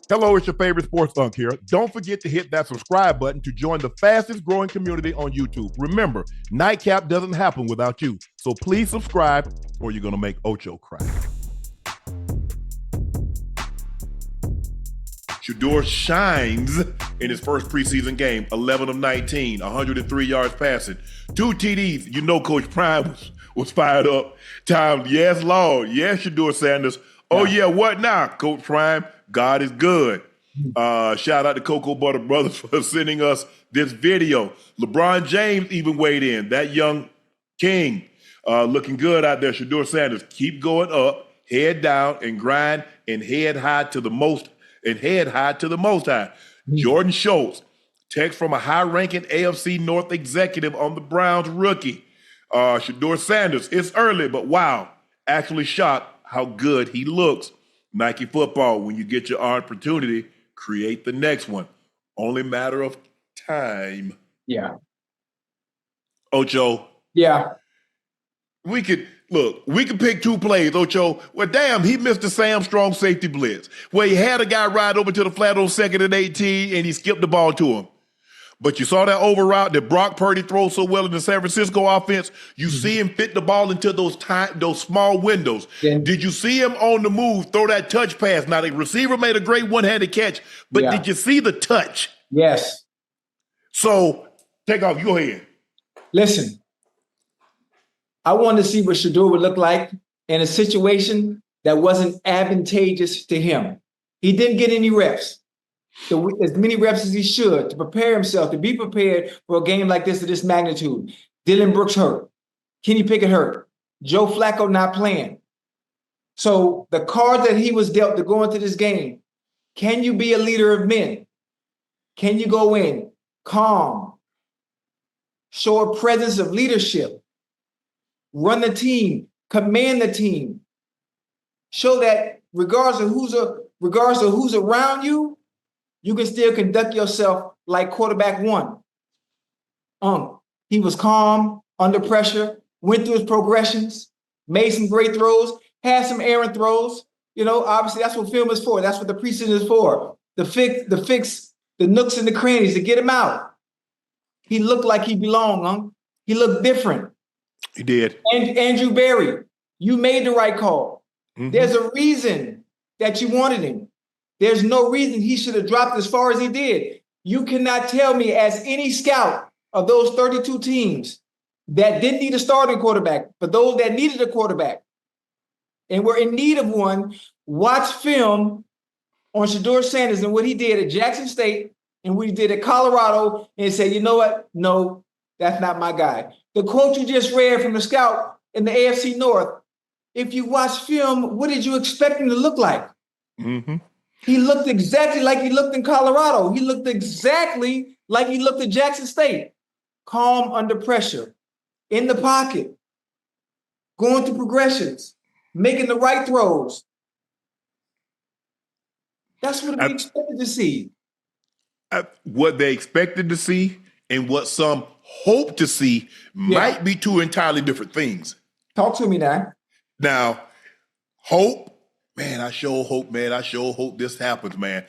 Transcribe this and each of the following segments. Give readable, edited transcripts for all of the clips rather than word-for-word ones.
Hello, it's your favorite sports Unc here. Don't forget to hit that subscribe button to join the fastest growing community on YouTube. Remember, Nightcap doesn't happen without you. So please subscribe or you're going to make Ocho cry. Shedeur shines in his first preseason game, 11 of 19, 103 yards passing, 2 TDs. You know Coach Prime was fired up. Time, yes, Lord. Yes, Shedeur Sanders. Oh, yeah, what now, Coach Prime? God is good. Shout out to Cocoa Butter Brothers for sending us this video. LeBron James even weighed in. That young king looking good out there. Shedeur Sanders, keep going up, head down, and grind, and head high to the most high. Jordan Schultz, text from a high-ranking AFC North executive on the Browns rookie. Shedeur Sanders, it's early, but wow, actually shocked how good he looks. Nike football, when you get your opportunity, create the next one. Only matter of time. Yeah. Ocho. Yeah. We could pick 2 plays, Ocho. Well, damn, he missed the Sam Strong safety blitz where he had a guy ride over to the flat on 2nd and 18 and he skipped the ball to him. But you saw that over route that Brock Purdy throws so well in the San Francisco offense. You see him fit the ball into those small windows. Yeah. Did you see him on the move throw that touch pass? Now, the receiver made a great one-handed catch, but did you see the touch? Yes. So, take off. You go ahead. Listen, I wanted to see what Shedeur would look like in a situation that wasn't advantageous to him. He didn't get any reps. As many reps as he should to prepare himself, to be prepared for a game like this of this magnitude. Dylan Brooks hurt. Kenny Pickett hurt. Joe Flacco not playing. So the card that he was dealt to go into this game, can you be a leader of men? Can you go in calm, show a presence of leadership, run the team, command the team, show that regardless of who's around you, you can still conduct yourself like quarterback one. He was calm, under pressure, went through his progressions, made some great throws, had some errant throws. You know, obviously that's what film is for. That's what the preseason is for. The fix, the nooks and the crannies to get him out. He looked like he belonged, He looked different. He did. And Andrew Berry, you made the right call. Mm-hmm. There's a reason that you wanted him. There's no reason he should have dropped as far as he did. You cannot tell me as any scout of those 32 teams that didn't need a starting quarterback, but those that needed a quarterback and were in need of one, watch film on Shedeur Sanders and what he did at Jackson State and what he did at Colorado and say, you know what? No, that's not my guy. The quote you just read from the scout in the AFC North, if you watch film, what did you expect him to look like? Mm-hmm. He looked exactly like he looked in Colorado. He looked exactly like he looked at Jackson State. Calm under pressure, in the pocket, going through progressions, making the right throws. That's what we expected to see. What they expected to see and what some hope to see might be 2 entirely different things. Talk to me now. Now, hope. Man, I sure hope this happens, man.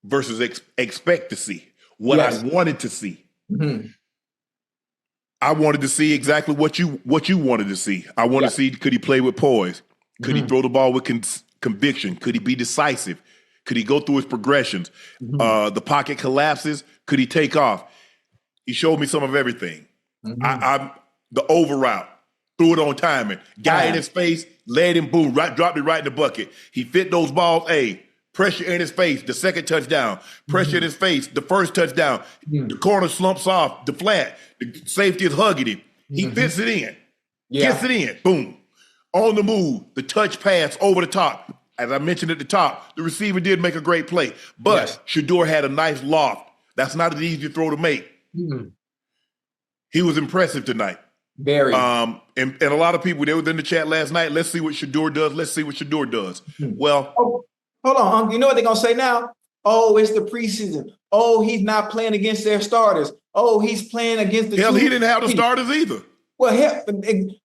Versus expect to see what I wanted to see. Mm-hmm. I wanted to see exactly what you wanted to see. I wanted to see, could he play with poise? Could he throw the ball with conviction? Could he be decisive? Could he go through his progressions? Mm-hmm. The pocket collapses. Could he take off? He showed me some of everything. Mm-hmm. The over route. Threw it on timing. Guy in his face, led him, boom, dropped it right in the bucket. He fit those balls, pressure in his face, the second touchdown. Pressure in his face, the first touchdown. The corner slumps off, the flat. The safety is hugging him. He fits it in. Gets it in, boom. On the move, the touch pass over the top. As I mentioned at the top, the receiver did make a great play. But Shedeur had a nice loft. That's not an easy throw to make. Mm-hmm. He was impressive tonight. Very. And a lot of people, they were in the chat last night. Let's see what Shedeur does. Well. Oh, hold on, You know what they're going to say now? Oh, it's the preseason. Oh, he's not playing against their starters. Oh, he's playing against the Hell, he didn't have the starters either. Well,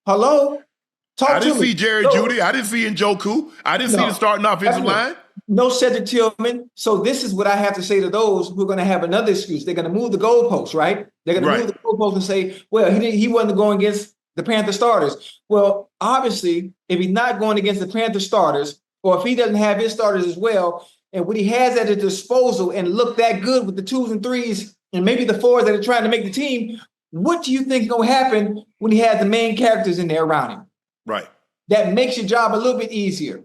hello? Talk I to didn't me. see Jerry Jeudy. I didn't see Njoku. I didn't see the starting offensive line. No Cedric Tillman. So this is what I have to say to those who are going to have another excuse. They're going to move the goalposts, right? They're going to move the goalposts and say, well, he wasn't going against the Panther starters. Well, obviously, if he's not going against the Panther starters, or if he doesn't have his starters as well, and what he has at his disposal and look that good with the 2s and 3s and maybe the 4s that are trying to make the team, what do you think is going to happen when he has the main characters in there around him? Right. That makes your job a little bit easier,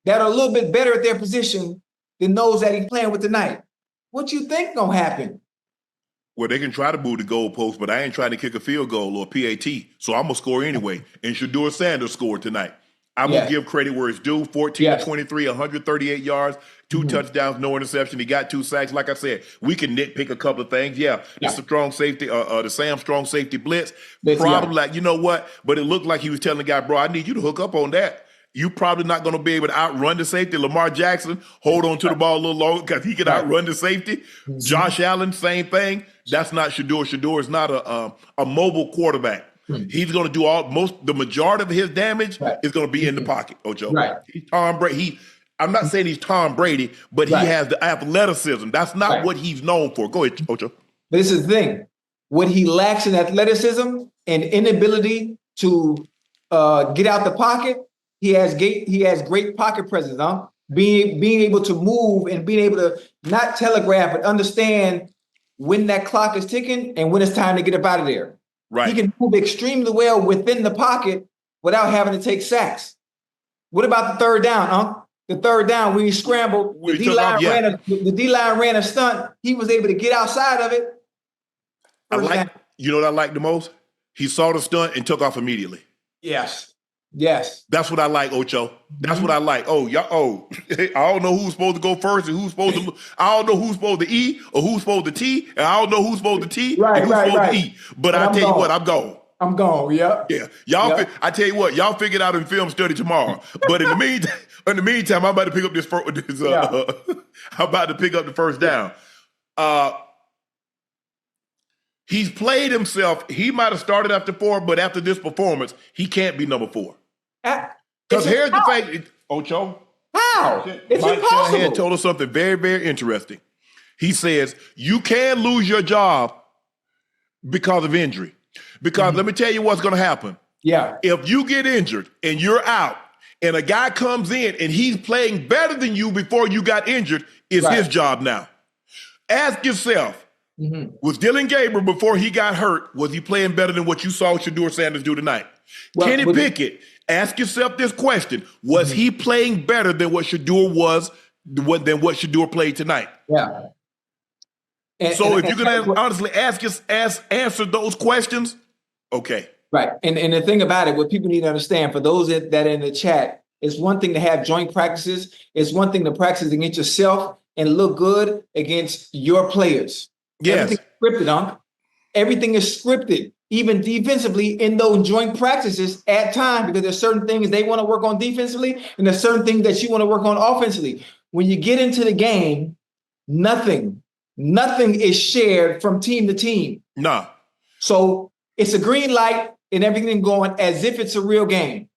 that are a little bit better at their position than those that he's playing with tonight. What you think gonna happen? Well, they can try to move the goalpost, but I ain't trying to kick a field goal or PAT, so I'm gonna score anyway. And Shedeur Sanders scored tonight. I'm gonna give credit where it's due. 14-23, 138 yards, 2 touchdowns, no interception. He got 2 sacks. Like I said, we can nitpick a couple of things. It's a strong safety, the Sam strong safety blitz. Probably like, you know what? But it looked like he was telling the guy, bro, I need you to hook up on that. You probably not going to be able to outrun the safety. Lamar Jackson, hold on to the ball a little longer because he can outrun the safety. Josh Allen, same thing. That's not Shedeur. Shedeur is not a mobile quarterback. He's going to do the majority of his damage is going to be in the pocket, Ocho. He's Tom Brady. I'm not saying he's Tom Brady, but he has the athleticism. That's not what he's known for. Go ahead, Ocho. But this is the thing. What he lacks in athleticism and inability to get out the pocket, he has great pocket presence, huh? Being able to move and being able to not telegraph, but understand when that clock is ticking and when it's time to get up out of there. Right. He can move extremely well within the pocket without having to take sacks. What about the third down, huh? The third down when he scrambled, the D-line ran a stunt. He was able to get outside of it. You know what I like the most? He saw the stunt and took off immediately. Yes. That's what I like, Ocho. That's what I like. I don't know who's supposed to go first and who's supposed to. I don't know who's supposed to E or who's supposed to T, and I don't know who's supposed to T and who's supposed to E. But I tell you what, I'm gone. I'm gone. Yeah. Y'all. I tell you what, y'all figure it out in film study tomorrow. But in the meantime, I'm about to pick up I'm about to pick up the first down. He's played himself. He might have started after 4, but after this performance, he can't be number 4. Because here's the thing, Ocho. How? It's Mike impossible. Shanahan told us something very, very interesting. He says, you can lose your job because of injury. Because let me tell you what's going to happen. Yeah. If you get injured and you're out and a guy comes in and he's playing better than you before you got injured, it's his job now. Ask yourself, was Dillon Gabriel, before he got hurt, was he playing better than what you saw Shedeur Sanders do tonight? Kenny Pickett, ask yourself this question. Was he playing better than what Shedeur played tonight? Yeah. If you're going to honestly answer those questions, okay. Right. And the thing about it, what people need to understand, for those that are in the chat, it's one thing to have joint practices. It's one thing to practice against yourself and look good against your players. Yes. Everything is scripted, Unc. Everything is scripted, even defensively in those joint practices at time, because there's certain things they want to work on defensively and there's certain things that you want to work on offensively. When you get into the game, nothing is shared from team to team. No. So it's a green light and everything going as if it's a real game.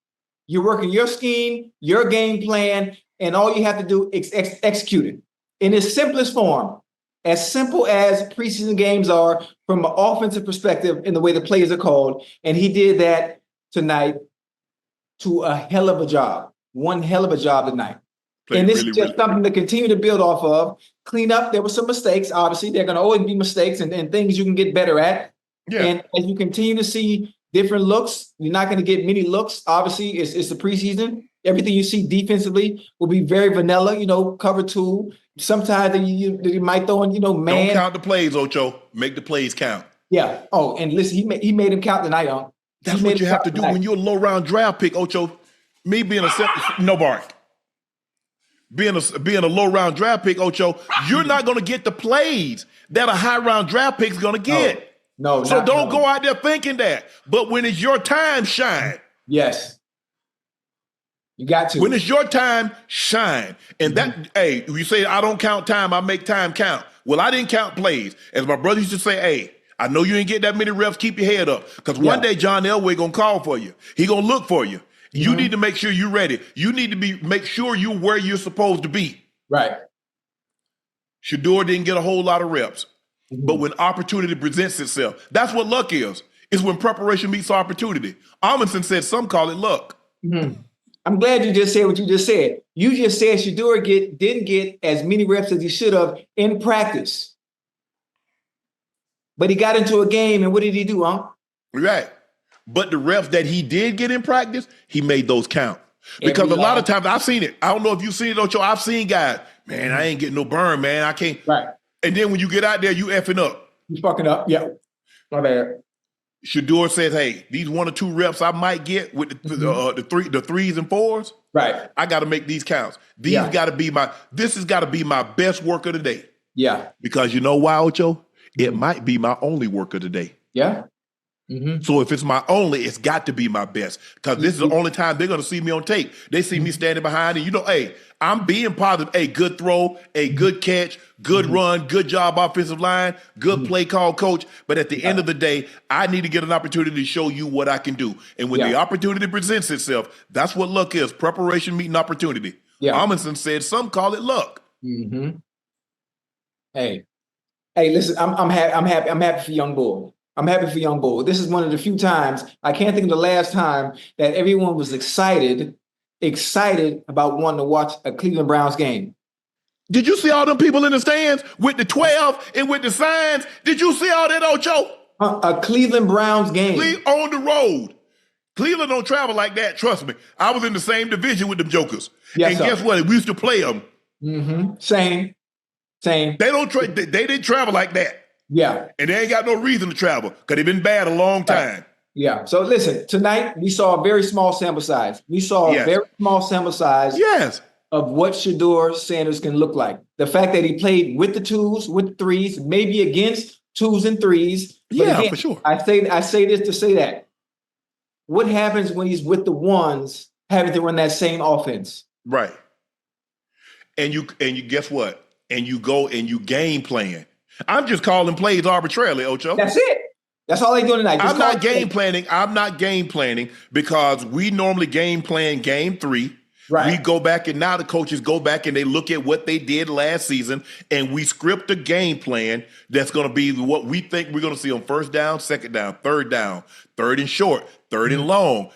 You're working your scheme, your game plan, and all you have to do is execute it in its simplest form. As simple as preseason games are from an offensive perspective in the way the plays are called. And he did that tonight to a hell of a job. One hell of a job tonight. And this is just something to continue to build off of. Clean up. There were some mistakes. Obviously, there are going to always be mistakes and things you can get better at. Yeah. And as you continue to see different looks, you're not going to get many looks. Obviously, it's the preseason. Everything you see defensively will be very vanilla, cover 2. Sometimes you might throw in, man. Don't count the plays, Ocho. Make the plays count. Yeah. Oh, and listen, he made him count tonight, on. That's what you have to do when you're a low-round draft pick, Ocho. Me being being a low-round draft pick, Ocho, you're not going to get the plays that a high-round draft pick's going to get. No. So don't go out there thinking that. But when it's your time, shine. Yes. You got to. When it's your time, shine. And you say, I don't count time, I make time count. Well, I didn't count plays. As my brother used to say, I know you ain't get that many reps. Keep your head up. Because one day John Elway going to call for you. He going to look for you. You need to make sure you're ready. You need to make sure you're where you're supposed to be. Right. Shedeur didn't get a whole lot of reps. But when opportunity presents itself, that's what luck is. It's when preparation meets opportunity. Amundsen said some call it luck. I'm glad you just said what you just said. You just said Shedeur didn't get as many reps as he should have in practice. But he got into a game, and what did he do, Unc? Right. But the reps that he did get in practice, he made those count. Because a lot of times, I've seen it. I don't know if you've seen it, Ocho. I've seen guys, man, I ain't getting no burn, man. I can't. Right. And then when you get out there, you effing up. You fucking up. Yeah. My bad. Shedeur says, hey, these 1 or 2 reps I might get with the threes and fours. Right. I got to make these counts. This has got to be my best work of the day. Yeah. Because you know why, Ocho? It might be my only work of the day. Yeah. So if it's my only, it's got to be my best. Because this is the only time they're going to see me on tape. They see me standing behind and, hey, I'm being positive. Hey, good throw, a good catch, good run, good job offensive line, good play call, coach. But at the end of the day, I need to get an opportunity to show you what I can do. And when the opportunity presents itself, that's what luck is. Preparation meeting opportunity. Amundsen said some call it luck. Hey, listen, I'm happy for young Bull. I'm happy for young Bull. This is one of the few times, I can't think of the last time that everyone was excited about wanting to watch a Cleveland Browns game. Did you see all them people in the stands with the 12 and with the signs? Did you see all that, Ocho? A Cleveland Browns game. On the road. Cleveland don't travel like that, trust me. I was in the same division with them jokers. Yes, and guess what? We used to play them. Same. They didn't travel like that. Yeah. And they ain't got no reason to travel because they've been bad a long time. Yeah. So listen, tonight we saw a very small sample size. We saw a very small sample size of what Shedeur Sanders can look like. The fact that he played with the twos, with the threes, maybe against twos and threes. But again, for sure. I say this to say that. What happens when he's with the ones having to run that same offense? Right. And you guess what? And you go and you game plan. I'm just calling plays arbitrarily, Ocho. That's it. That's all they doing tonight. I'm not game planning because we normally game plan game 3. Right. We go back and now the coaches go back and they look at what they did last season and we script a game plan that's going to be what we think we're going to see on first down, second down, third and short, third and long,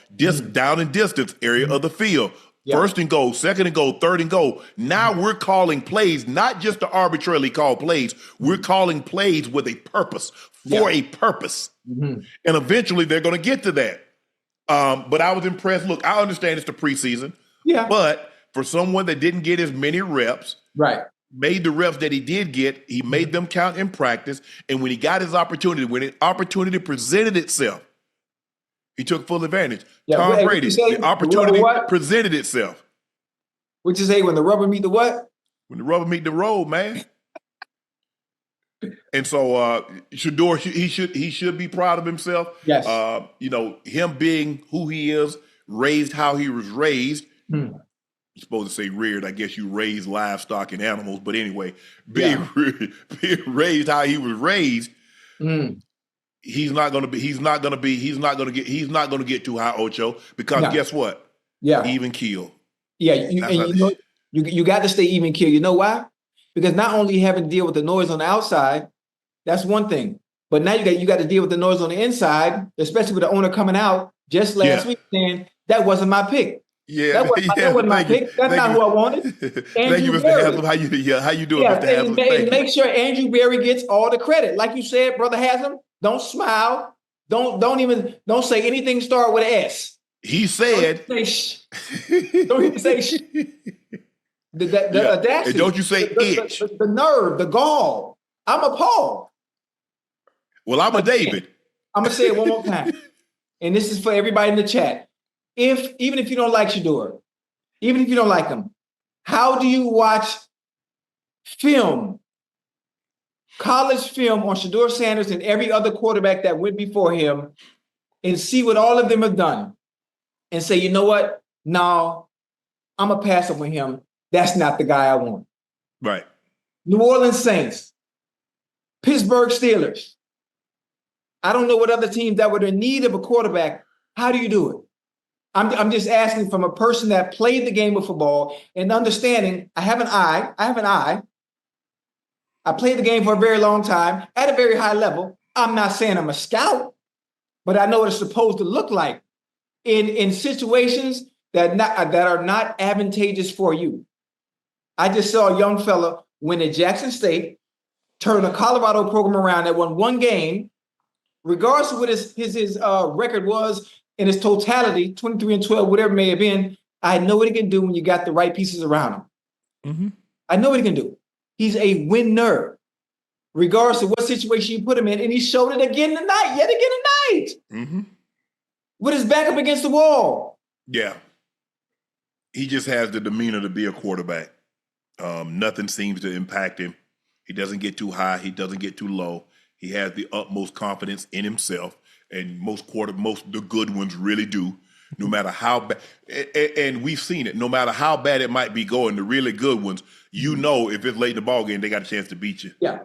down and distance area of the field. First and goal, second and goal, third and goal. Now we're calling plays, not just to arbitrarily call plays. We're calling plays with a purpose, for a purpose. And eventually they're going to get to that. But I was impressed. Look, I understand it's the preseason. But for someone that didn't get as many reps, made the reps that he did get, he made them count in practice. And when he got his opportunity, when an opportunity presented itself, he took full advantage. Tom Brady, the opportunity presented itself. What you say, when the rubber meet the what? When the rubber meet the road, man. And so Shedeur, he should be proud of himself. Yes. Him being who he is, raised how he was raised. You're supposed to say reared. I guess you raise livestock and animals, but anyway, being raised how he was raised. He's not going to get too high, Ocho, because guess what? Even keel. You got to stay even keel. You know why? Because not only you having to deal with the noise on the outside, that's one thing. But now you got to deal with the noise on the inside, especially with the owner coming out just last week saying that wasn't my pick. That wasn't my pick. That's not who I wanted. Thank you, Mr. Haslam. How you doing, Mr. Haslam? Make sure Andrew Berry gets all the credit. Like you said, Brother Haslam, don't smile. Don't say anything start with an S. He said. Don't even say sh. The audacity. And don't you say itch. The nerve, the gall. I'm appalled. Well, I'm a David. I'm going to say it one more time. And this is for everybody in the chat. Even if you don't like Shedeur, even if you don't like him, how do you watch film, college film on Shedeur Sanders and every other quarterback that went before him and see what all of them have done and say, you know what? No, I'm a pass up with him. That's not the guy I want. Right. New Orleans Saints, Pittsburgh Steelers, I don't know what other teams that were in need of a quarterback. How do you do it? I'm just asking from a person that played the game of football and understanding. I have an eye. I played the game for a very long time at a very high level. I'm not saying I'm a scout, but I know what it's supposed to look like in situations that are not advantageous for you. I just saw a young fella win at Jackson State, turn a Colorado program around that won one game, regardless of what his record was in its totality, 23-12, whatever it may have been. I know what he can do when you got the right pieces around him. Mm-hmm. I know what he can do. He's a winner, regardless of what situation you put him in, and he showed it yet again tonight, mm-hmm. with his back up against the wall. Yeah. He just has the demeanor to be a quarterback. Nothing seems to impact him. He doesn't get too high. He doesn't get too low. He has the utmost confidence in himself, and most the good ones really do. No matter how bad, and we've seen it. No matter how bad it might be going, the really good ones, you know, if it's late in the ball game, they got a chance to beat you. Yeah.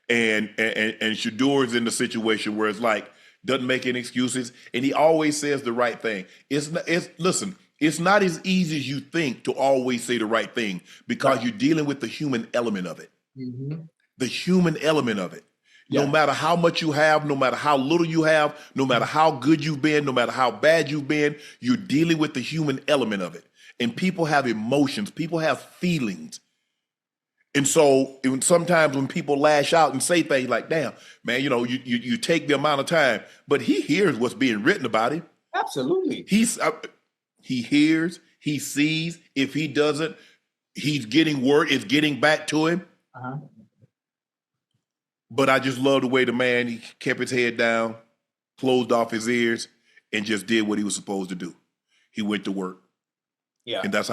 And Shedeur is in the situation where it's like doesn't make any excuses, and he always says the right thing. Listen. It's not as easy as you think to always say the right thing because you're dealing with the human element of it. Mm-hmm. The human element of it. Yeah. No matter how much you have, no matter how little you have, no matter how good you've been, no matter how bad you've been, you're dealing with the human element of it. And people have emotions. People have feelings. And so sometimes when people lash out and say things like, damn, man, you know, you take the amount of time, but he hears what's being written about him. Absolutely. He hears, he sees. If he doesn't, he's getting word. It's getting back to him. Uh-huh. But I just love the way the man, he kept his head down, closed off his ears, and just did what he was supposed to do. He went to work. Yeah. And that's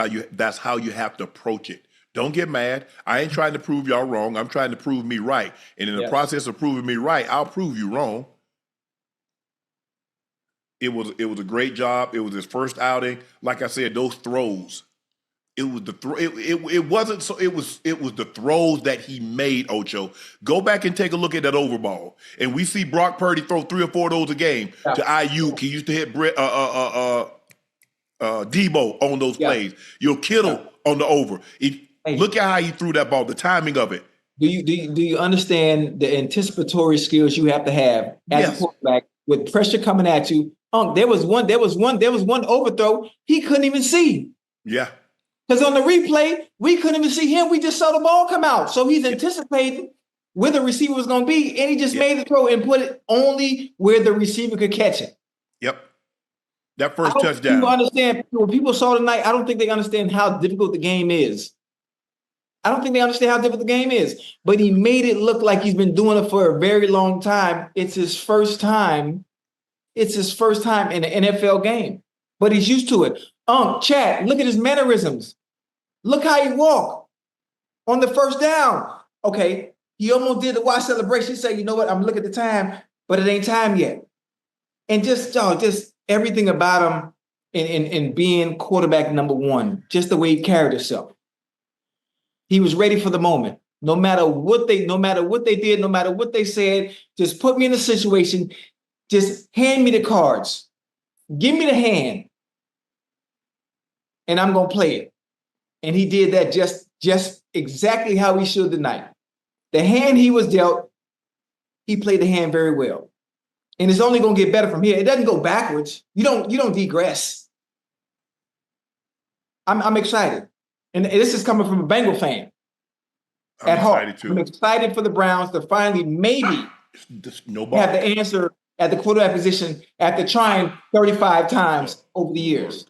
how you have to approach it. Don't get mad. I ain't trying to prove y'all wrong. I'm trying to prove me right. And in the process of proving me right, I'll prove you wrong. It was a great job. It was his first outing. Like I said, those throws. It was it wasn't so. It was the throws that he made. Ocho, go back and take a look at that overball, and we see Brock Purdy throw 3 or 4 of those a game to Ayuk. He used to hit Debo on those plays. Kittle on the over. Look at how he threw that ball. The timing of it. Do you understand the anticipatory skills you have to have as a quarterback with pressure coming at you? There was one overthrow he couldn't even see. Yeah. Because on the replay, we couldn't even see him. We just saw the ball come out. So he's anticipating where the receiver was going to be, and he just made the throw and put it only where the receiver could catch it. Yep. That first touchdown. People understand. When people saw tonight, I don't think they understand how difficult the game is. But he made it look like he's been doing it for a very long time. It's his first time. In an NFL game. But he's used to it. Chad, look at his mannerisms. Look how he walked on the first down. Okay, he almost did the watch celebration. He said, you know what, I'm looking at the time, but it ain't time yet. And just everything about him in being quarterback number one, just the way he carried himself. He was ready for the moment. No matter what they did, no matter what they said, just put me in a situation, just hand me the cards. Give me the hand. And I'm going to play it. And he did that just exactly how he should tonight. The hand he was dealt, he played the hand very well. And it's only going to get better from here. It doesn't go backwards. You don't digress. I'm excited. And this is coming from a Bengal fan. At heart. I'm excited for the Browns to finally maybe have the answer at the quarterback position after trying 35 times over the years.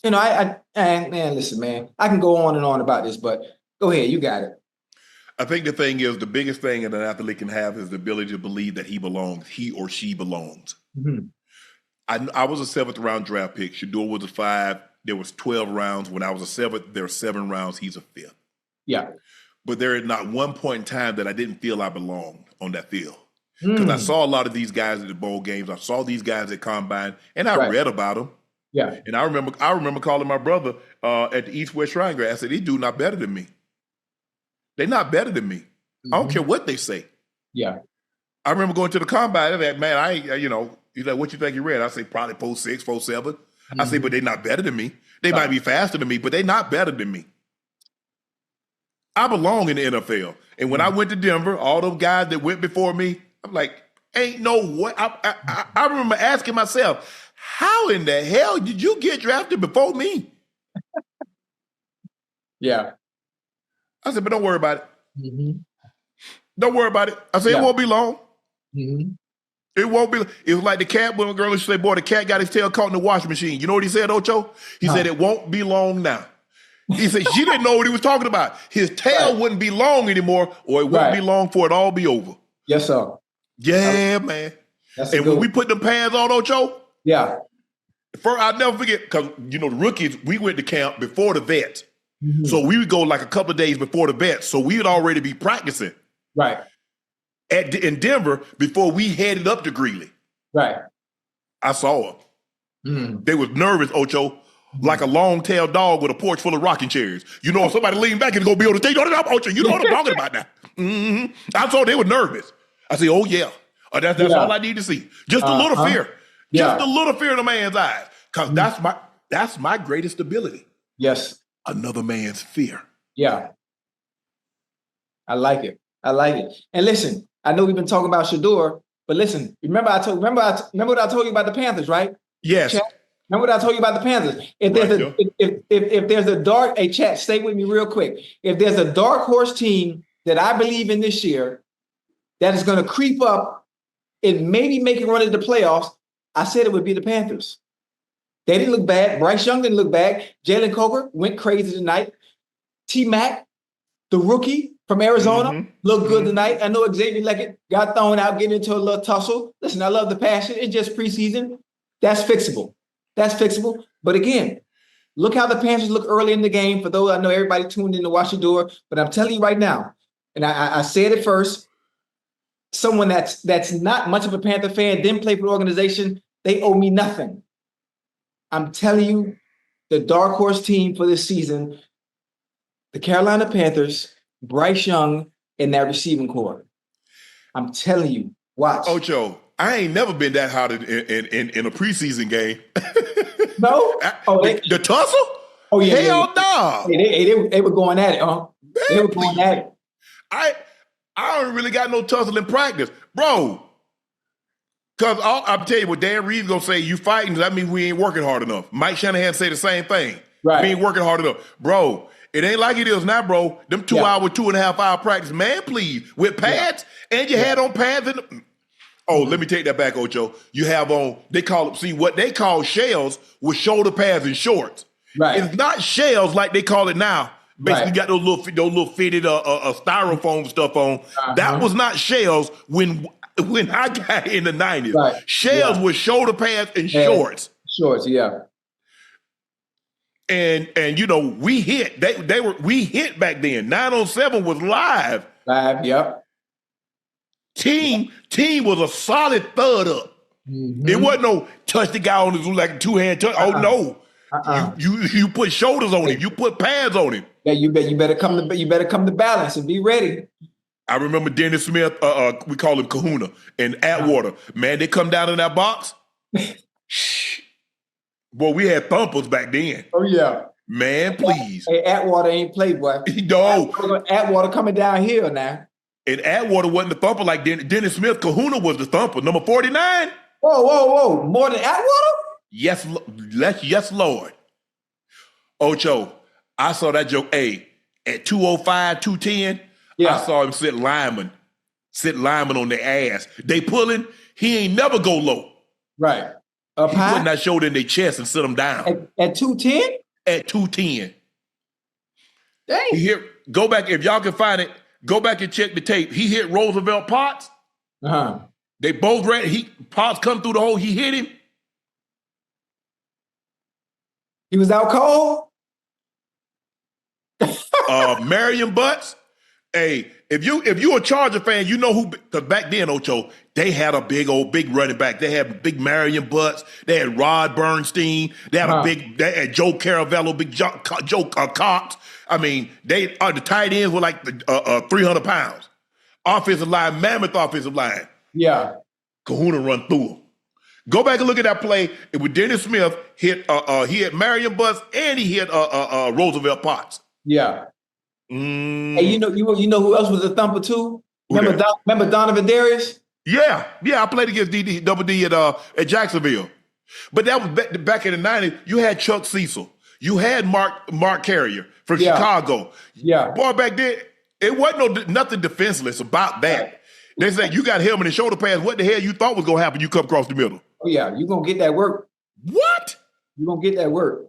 You know, listen, man, I can go on and on about this, but go ahead, you got it. I think the thing is, the biggest thing that an athlete can have is the ability to believe that he belongs, he or she belongs. Mm-hmm. I was a 7th round draft pick. Shedeur was a 5. There was 12 rounds. When I was a 7th, there were 7 rounds. He's a 5th. Yeah. But there is not one point in time that I didn't feel I belonged on that field. Because I saw a lot of these guys at the bowl games. I saw these guys at Combine, and I read about them. Yeah. And I remember calling my brother at the East-West Triangle. I said, these dudes not better than me. They're not better than me. I don't care what they say. Yeah. I remember going to the combine. That man, I ain't, he's like, what you think you read? I say probably 4.6, 4.7. I say, but they're not better than me. They might be faster than me, but they're not better than me. I belong in the NFL. And when I went to Denver, all those guys that went before me, I'm like, ain't no way. I remember asking myself, how in the hell did you get drafted before me? Yeah. I said, but don't worry about it. Don't worry about it. I said, it won't be long. It won't be. It was like the cat when a girl used to say, boy, the cat got his tail caught in the washing machine. You know what he said, Ocho? He said, it won't be long now. He said, she didn't know what he was talking about. His tail wouldn't be long anymore, or it wouldn't be long for it all be over. Yes, sir. Yeah, man. And when we put the pads on, Ocho, first, I'll never forget, because, the rookies, we went to camp before the vets. So we would go like a couple of days before the vets. So we would already be practicing. Right. In Denver before we headed up to Greeley. Right. I saw them. They was nervous, Ocho, like a long-tailed dog with a porch full of rocking chairs. If somebody leaned back and go be on the stage, Ocho, you know what I'm talking about now. I saw they were nervous. I said, oh, yeah. That's all I need to see. Just a little fear. Just a little fear in a man's eyes. Because that's my greatest ability. Yes. Another man's fear. Yeah. I like it. And listen, I know we've been talking about Shedeur, but listen, remember what I told you about the Panthers, right? Yes. Chat, remember what I told you about the Panthers? If there's a dark, chat, stay with me real quick. If there's a dark horse team that I believe in this year that is going to creep up and maybe make it run into the playoffs, I said it would be the Panthers. They didn't look bad. Bryce Young didn't look bad. Jalen Coker went crazy tonight. T-Mac, the rookie from Arizona, looked good tonight. I know Xavier Leggett got thrown out, getting into a little tussle. Listen, I love the passion. It's just preseason. That's fixable. But again, look how the Panthers look early in the game. For those, I know everybody tuned in to watch Shedeur, but I'm telling you right now, and I said it first, someone that's not much of a Panther fan, didn't play for the organization, they owe me nothing. I'm telling you, the dark horse team for this season, the Carolina Panthers, Bryce Young, and that receiving corps. I'm telling you, watch. Ocho, I ain't never been that hot in a preseason game. No? The tussle? Oh, yeah. Hell no. They were going at it, huh? They were going at it. I don't really got no tussle in practice. Bro, because I'll tell you what Dan Reed's going to say, you fighting, that means we ain't working hard enough. Mike Shanahan say the same thing. Right. We ain't working hard enough. Bro, it ain't like it is now, bro. Them 2.5 hour practice, man, please. With pads, and you had on pads. Let me take that back, Ocho. You have on, what they call shells with shoulder pads and shorts. Right. It's not shells like they call it now. Basically got those little fitted styrofoam stuff on. That was not shells when I got in the 90s. Right. Shells with shoulder pads and shorts. Shorts, yeah. And we hit. We hit back then. 907 was live. Live, yep. Team was a solid thud up. It wasn't no touch the guy on his like a two-hand touch. Oh no. You put shoulders on him, you put pads on him. Yeah, you better come to balance and be ready. I remember Dennis Smith, we call him Kahuna, and Atwater. Man, they come down in that box. Boy, we had thumpers back then. Oh, yeah. Man, please. Hey, Atwater ain't played, boy. No. Atwater coming down here now. And Atwater wasn't the thumper like Dennis Smith. Kahuna was the thumper. Number 49. Whoa. More than Atwater? Yes, Lord. Ocho, I saw that joke, at 205, 210, I saw him sit lineman on their ass. They pulling, he ain't never go low. Right. He put that shoulder in their chest and sit them down. At 210? At 210. Dang. Go back, if y'all can find it, go back and check the tape. He hit Roosevelt Potts. They both ran, Potts come through the hole, he hit him. He was out cold? Marion Butts. Hey, if you a Charger fan, you know who, because back then, Ocho, they had a big running back. They had big Marion Butts. They had Rod Bernstein. They had they had Joe Caravello, big Joe Cox. I mean, the tight ends were like 300 pounds. Offensive line, mammoth offensive line. Yeah. Kahuna run through him. Go back and look at that play with Dennis Smith hit. He hit Marion Butts and he hit Roosevelt Potts. Yeah. Hey, you know who else was a thumper too? Remember Donovan Darius? Yeah. I played against Double D at Jacksonville. But that was back in the 90s. You had Chuck Cecil. You had Mark Carrier from Chicago. Yeah. Boy, back then, it wasn't nothing defenseless about that. They said, you got helmet and shoulder pads. What the hell you thought was going to happen? You come across the middle. Oh, yeah. You're going to get that work. What? You're going to get that work.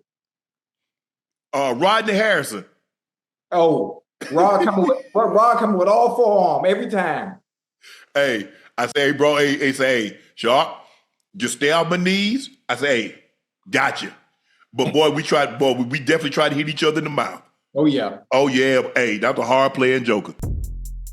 Rodney Harrison. Oh, Rod coming with all forearm every time. Hey, I say, hey, bro, hey, Sharpe, just stay on my knees. I say, hey, gotcha. But boy, we definitely tried to hit each other in the mouth. Oh, yeah. Oh, yeah. Hey, that's a hard playing joker.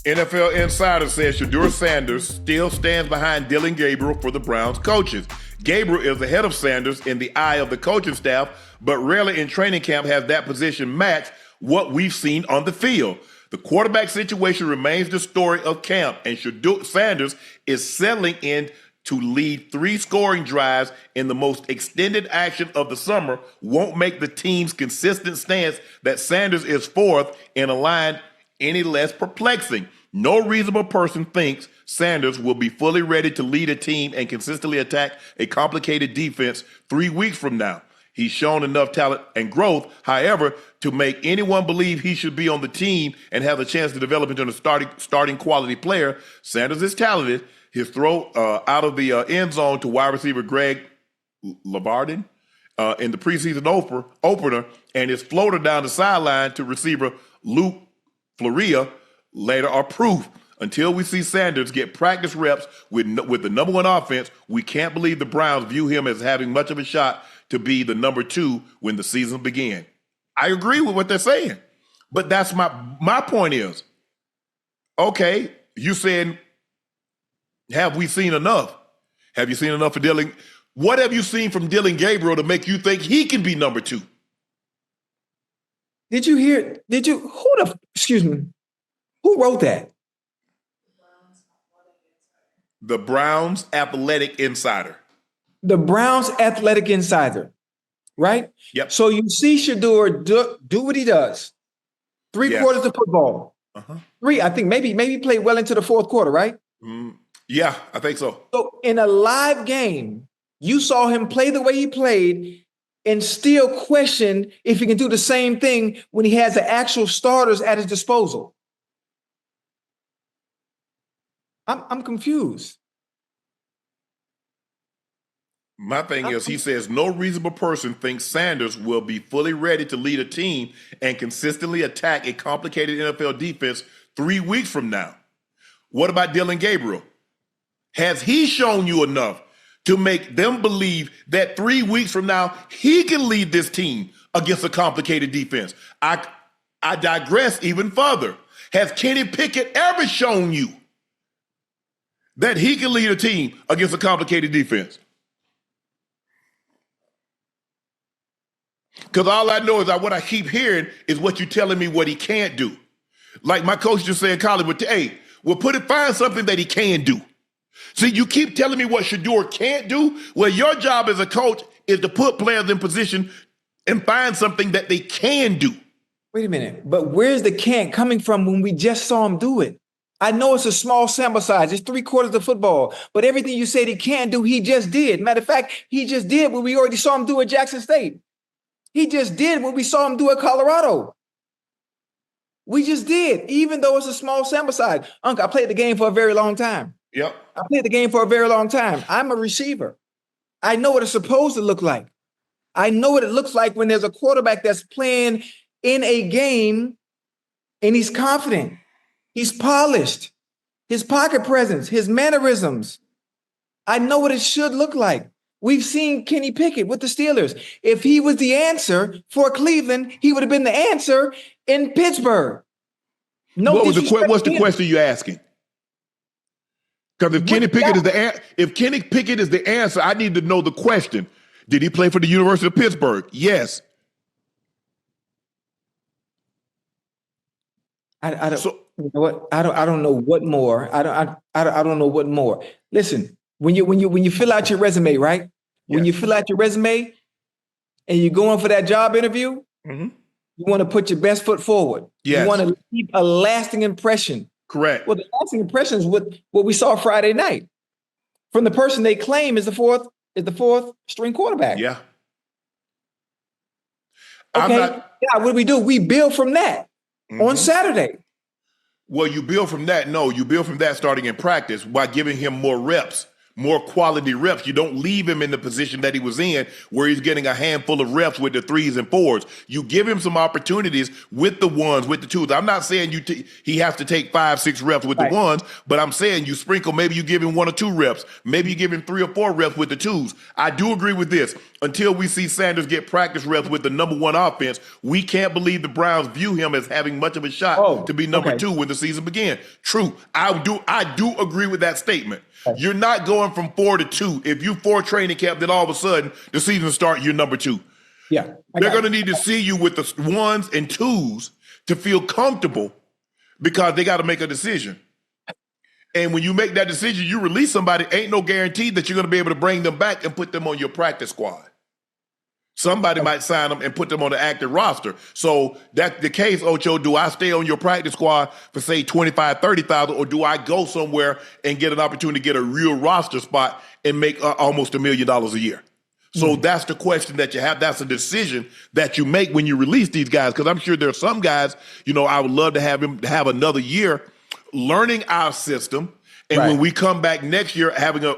NFL Insider says Shedeur Sanders still stands behind Dillon Gabriel for the Browns coaches. Gabriel is ahead of Sanders in the eye of the coaching staff, but rarely in training camp has that position matched what we've seen on the field. The quarterback situation remains the story of camp, and Shedeur Sanders is settling in to lead 3 scoring drives in the most extended action of the summer won't make the team's consistent stance that Sanders is fourth in a line any less perplexing. No reasonable person thinks Sanders will be fully ready to lead a team and consistently attack a complicated defense 3 weeks from now. He's shown enough talent and growth, however, to make anyone believe he should be on the team and have a chance to develop into a starting quality player. Sanders is talented. His throw out of the end zone to wide receiver Greg Lavardin in the preseason opener and his floater down the sideline to receiver Luke Floria later are proof. Until we see Sanders get practice reps with the number 1 offense, we can't believe the Browns view him as having much of a shot to be the number 2 when the season began. I agree with what they're saying, but that's my point is, okay, you saying, have we seen enough? Have you seen enough of Dillon? What have you seen from Dillon Gabriel to make you think he can be number 2? Who wrote that? The Browns Athletic Insider. The Browns Athletic Insider, right? Yep. So you see Shedeur do what he does. 3 quarters of football. 3, I think maybe played well into the 4th quarter, right? Yeah, I think so. So in a live game, you saw him play the way he played and still question if he can do the same thing when he has the actual starters at his disposal. I'm confused. My thing is, he says no reasonable person thinks Sanders will be fully ready to lead a team and consistently attack a complicated NFL defense 3 weeks from now. What about Dillon Gabriel? Has he shown you enough to make them believe that 3 weeks from now he can lead this team against a complicated defense? I digress even further. Has Kenny Pickett ever shown you that he can lead a team against a complicated defense? Because all I know is that what I keep hearing is what you're telling me what he can't do. Like my coach just said in college, find something that he can do. See, you keep telling me what Shedeur can't do. Well, your job as a coach is to put players in position and find something that they can do. Wait a minute, but where's the can't coming from when we just saw him do it? I know it's a small sample size. It's 3 quarters of football. But everything you said he can't do, he just did. Matter of fact, he just did what we already saw him do at Jackson State. He just did what we saw him do at Colorado. We just did, even though it's a small sample size. Unc, I played the game for a very long time. Yep. I played the game for a very long time. I'm a receiver. I know what it's supposed to look like. I know what it looks like when there's a quarterback that's playing in a game and he's confident. He's polished. His pocket presence, his mannerisms. I know what it should look like. We've seen Kenny Pickett with the Steelers. If he was the answer for Cleveland, he would have been the answer in Pittsburgh. What's the question you're asking? Because if Kenny Pickett is the answer, I need to know the question. Did he play for the University of Pittsburgh? Yes. You know what? I don't know what more. I don't know what more. Listen, when you fill out your resume, right? When you fill out your resume and you're going for that job interview, you want to put your best foot forward. Yes. You want to leave a lasting impression. Correct. Well, the lasting impression is what we saw Friday night from the person they claim is the fourth string quarterback. Yeah. Okay. What do we do? We build from that on Saturday. Well, you build from that. No, you build from that starting in practice by giving him more reps, more quality reps. You don't leave him in the position that he was in where he's getting a handful of reps with the 3s and 4s. You give him some opportunities with the 1s, with the 2s. I'm not saying he has to take 5, 6 reps with the 1s, but I'm saying you sprinkle, maybe you give him 1 or 2 reps. Maybe you give him 3 or 4 reps with the 2s. I do agree with this. Until we see Sanders get practice reps with the number 1 offense, we can't believe the Browns view him as having much of a shot to be number 2 when the season began. True. I do agree with that statement. You're not going from 4 to 2. If you 4 training camp, then all of a sudden the season start, you're number 2. Yeah. They're going to need to see you with the 1s and 2s to feel comfortable because they got to make a decision. And when you make that decision, you release somebody, ain't no guarantee that you're going to be able to bring them back and put them on your practice squad. Somebody might sign them and put them on the active roster. So that's the case, Ocho. Do I stay on your practice squad for, say, $25,000, $30,000, or do I go somewhere and get an opportunity to get a real roster spot and make almost $1 million a year? So that's the question that you have. That's a decision that you make when you release these guys, because I'm sure there are some guys, I would love to have him have another year learning our system. And when we come back next year, having the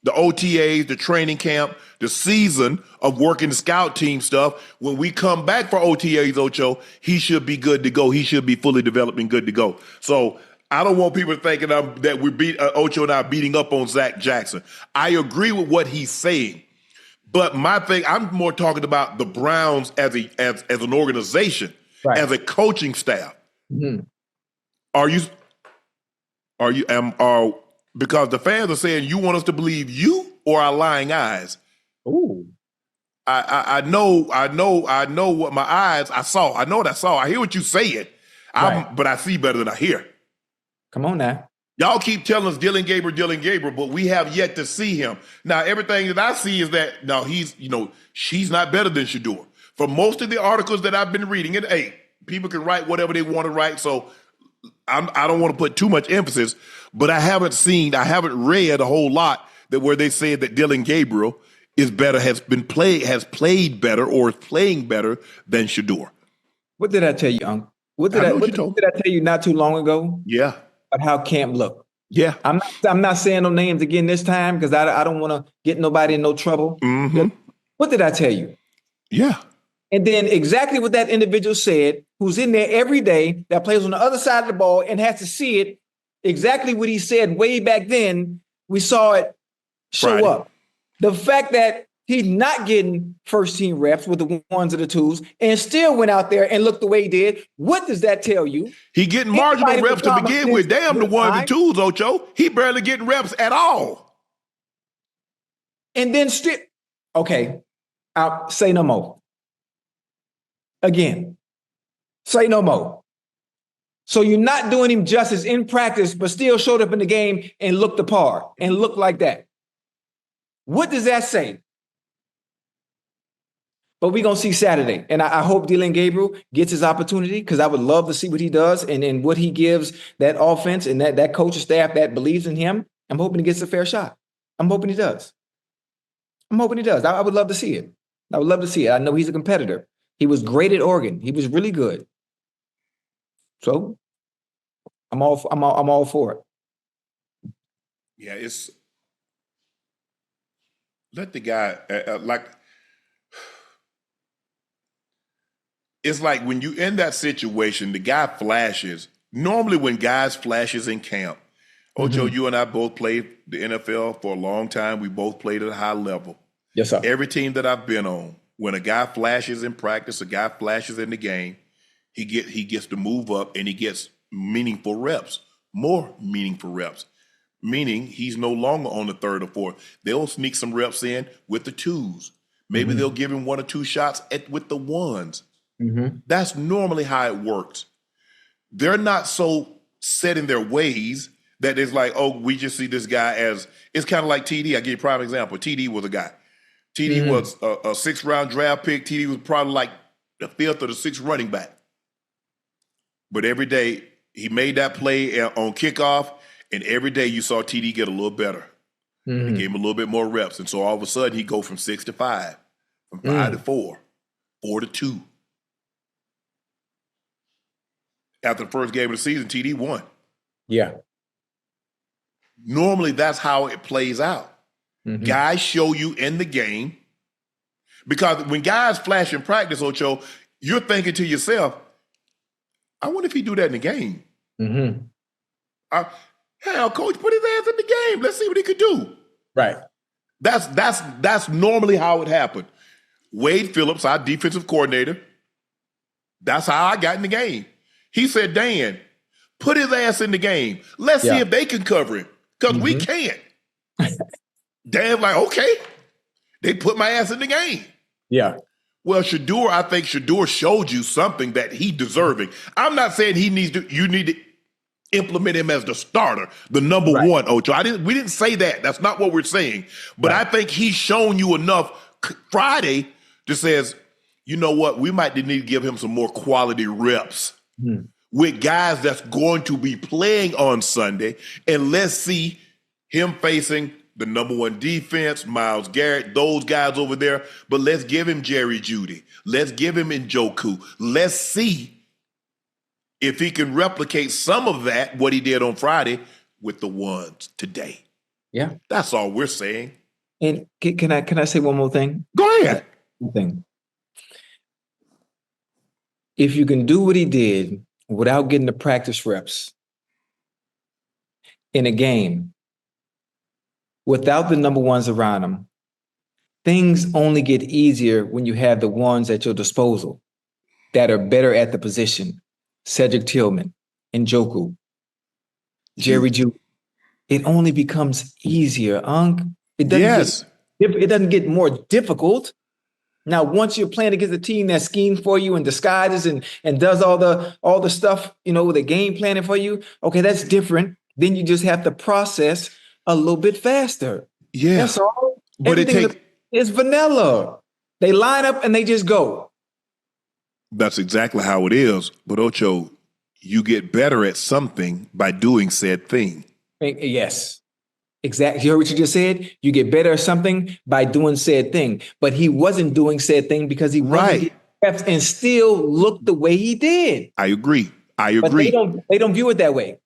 OTAs, the training camp, the season of working the scout team stuff. When we come back for OTAs, Ocho, he should be good to go. He should be fully developed and good to go. So I don't want people thinking that Ocho and I are beating up on Zach Jackson. I agree with what he's saying. But my thing, I'm more talking about the Browns as an organization, as a coaching staff. Because the fans are saying, you want us to believe you or our lying eyes? Ooh. I know what my eyes, I saw. I know what I saw. I hear what you saying, but I see better than I hear. Come on now. Y'all keep telling us Dillon Gabriel, but we have yet to see him. Now, everything that I see is that, she's not better than Shedeur. For most of the articles that I've been reading, and hey, people can write whatever they want to write, so I don't want to put too much emphasis, but I haven't read a whole lot where they said that Dillon Gabriel is better, has played better, or is playing better than Shedeur. What did I tell you, Unc? What did I tell you not too long ago? Yeah. About how camp looked. Yeah. I'm not saying no names again this time because I don't want to get nobody in no trouble. What did I tell you? Yeah. And then exactly what that individual said, who's in there every day, that plays on the other side of the ball and has to see it, exactly what he said way back then, we saw it show up. The fact that he's not getting first team reps with the 1s and the 2s and still went out there and looked the way he did, what does that tell you? He getting marginal reps to begin with. Damn the 1s and 2s, Ocho. He barely getting reps at all. And then I'll say no more. Again, say no more. So you're not doing him justice in practice, but still showed up in the game and looked the par and looked like that. What does that say? But we're going to see Saturday. And I hope Dillon Gabriel gets his opportunity because I would love to see what he does and what he gives that offense and that coaching staff that believes in him. I'm hoping he gets a fair shot. I'm hoping he does. I would love to see it. I would love to see it. I know he's a competitor. He was great at Oregon. He was really good. So I'm all for it. Yeah, let the guy it's like when you in that situation, the guy flashes. Normally when guys flashes in camp, Ocho, you and I both played the NFL for a long time. We both played at a high level. Yes, sir. Every team that I've been on, when a guy flashes in practice, a guy flashes in the game, he gets to move up and he gets meaningful reps, more meaningful reps, meaning he's no longer on the 3rd or 4th. They'll sneak some reps in with the 2s. Maybe they'll give him 1 or 2 shots with the 1s. That's normally how it works. they're not so set in their ways that it's like, oh, we just see this guy as, it's kind of like TD. I give you a prime example. TD was a guy. TD was a 6th-round draft pick. TD was probably like the 5th or the 6th running back. But every day he made that play on kickoff, and every day you saw TD get a little better. He gave him a little bit more reps. And so all of a sudden he'd go from 6 to 5, from 5 to 4, 4 to 2. After the first game of the season, TD won. Yeah. Normally that's how it plays out. Guys show you in the game, because when guys flash in practice, Ocho, you're thinking to yourself, I wonder if he do that in the game. Hell, coach, put his ass in the game. Let's see what he could do. Right. That's normally how it happened. Wade Phillips, our defensive coordinator, that's how I got in the game. He said, Dan, put his ass in the game. Let's see if they can cover him, because we can't. Dan's like, okay. They put my ass in the game. Yeah. Well, Shedeur, I think Shedeur showed you something that he deserving. I'm not saying you need to implement him as the starter, the number one, Ocho. We didn't say that. That's not what we're saying. But I think he's shown you enough Friday that says, you know what, we might need to give him some more quality reps with guys that's going to be playing on Sunday. And let's see him facing the number one defense, Myles Garrett, those guys over there. But let's give him Jerry Jeudy. Let's give him Njoku. Let's see if he can replicate some of that, what he did on Friday, with the ones today. Yeah. That's all we're saying. And can I say one more thing? Go ahead. One thing. If you can do what he did without getting the practice reps in a game, without the number ones around him, things only get easier when you have the ones at your disposal that are better at the position. Cedric Tillman, Njoku, Jerry Jeudy. It only becomes easier, Unc. It doesn't get more difficult. Now, once you're playing against a team that schemes for you and disguises and does all the stuff, with the game planning for you, okay, that's different. Then you just have to process a little bit faster. Yeah. That's all. But everything is vanilla. They line up and they just go. That's exactly how it is. But Ocho, you get better at something by doing said thing. Yes. Exactly. You heard what you just said? You get better at something by doing said thing. But he wasn't doing said thing because he wasn't getting reps and still looked the way he did. I agree. But they don't view it that way.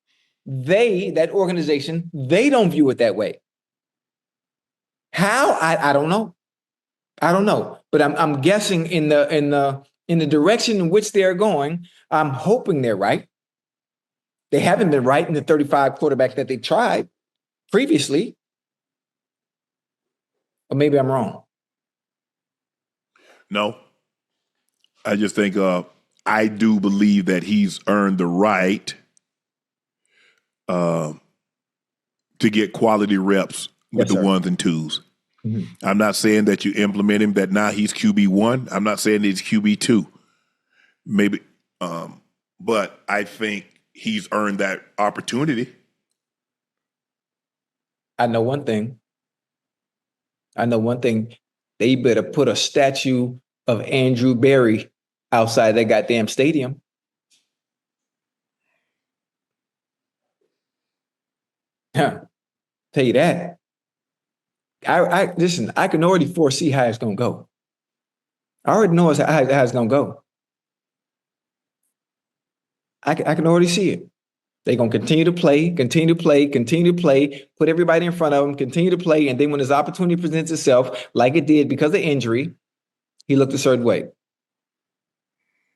That organization, they don't view it that way. How? I don't know. I don't know. But I'm guessing in the direction in which they're going, I'm hoping they're right. They haven't been right in the 35 quarterback that they tried previously. Or maybe I'm wrong. No. I just think I do believe that he's earned the right to get quality reps with the ones and twos. I'm not saying that you implement him, that now he's QB1. I'm not saying he's QB2. Maybe, but I think he's earned that opportunity. I know one thing. They better put a statue of Andrew Berry outside that goddamn stadium. Tell you that. I listen, I can already foresee how it's going to go. I already know how it's going to go. I can already see it. They're going to continue to play, put everybody in front of them, continue to play, and then when his opportunity presents itself, like it did because of injury, he looked a certain way.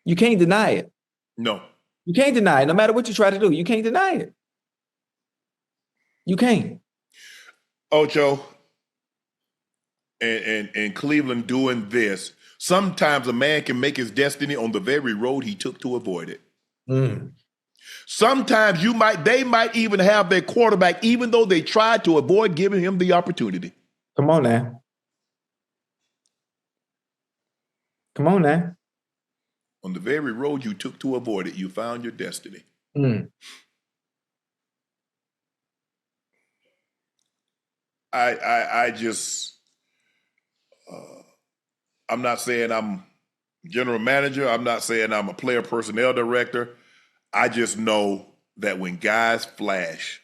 You can't deny it. No. You can't deny it. No matter what you try to do, you can't deny it. You can't. Ocho, and Cleveland doing this, sometimes a man can make his destiny on the very road he took to avoid it. Sometimes they might even have their quarterback, even though they tried to avoid giving him the opportunity. Come on now. On the very road you took to avoid it, you found your destiny. Mm. I just, I'm not saying I'm general manager. I'm not saying I'm a player personnel director. I just know that when guys flash,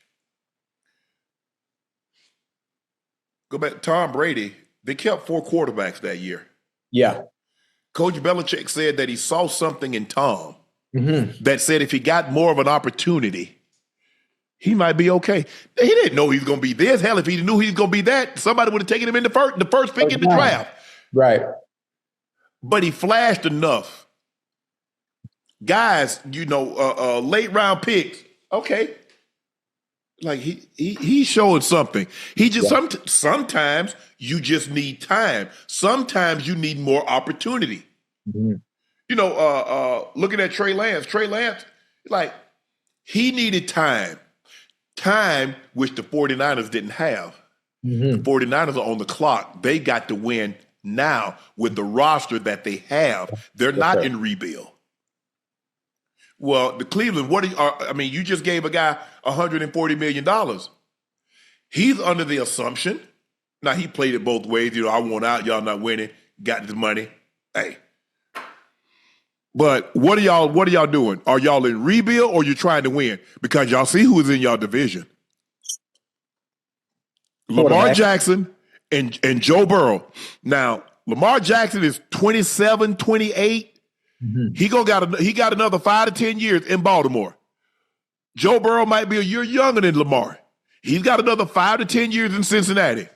go back, Tom Brady, they kept 4 quarterbacks that year. Yeah. Coach Belichick said that he saw something in Tom Mm-hmm. that said if he got more of an opportunity, he might be okay. He didn't know he was going to be this. Hell, if he knew he was going to be that, somebody would have taken him in the first pick in the draft. Right. But he flashed enough. Guys, late round picks. Okay, like he showed something. He just sometimes you just need time. Sometimes you need more opportunity. Mm-hmm. Looking at Trey Lance, like he needed time. Time which the 49ers didn't have. Mm-hmm. The 49ers are on the clock. They got to win now with the roster that they have. They're not in rebuild. Well, the Cleveland, you just gave a guy $140 million. He's under the assumption. Now, he played it both ways. I want out, y'all not winning, got this money. Hey. But what are y'all doing? Are y'all in rebuild or you trying to win? Because y'all see who is in y'all division. Lamar Jackson and Joe Burrow. Now, Lamar Jackson is 27, 28. Mm-hmm. He got another 5 to 10 years in Baltimore. Joe Burrow might be a year younger than Lamar. He's got another 5 to 10 years in Cincinnati.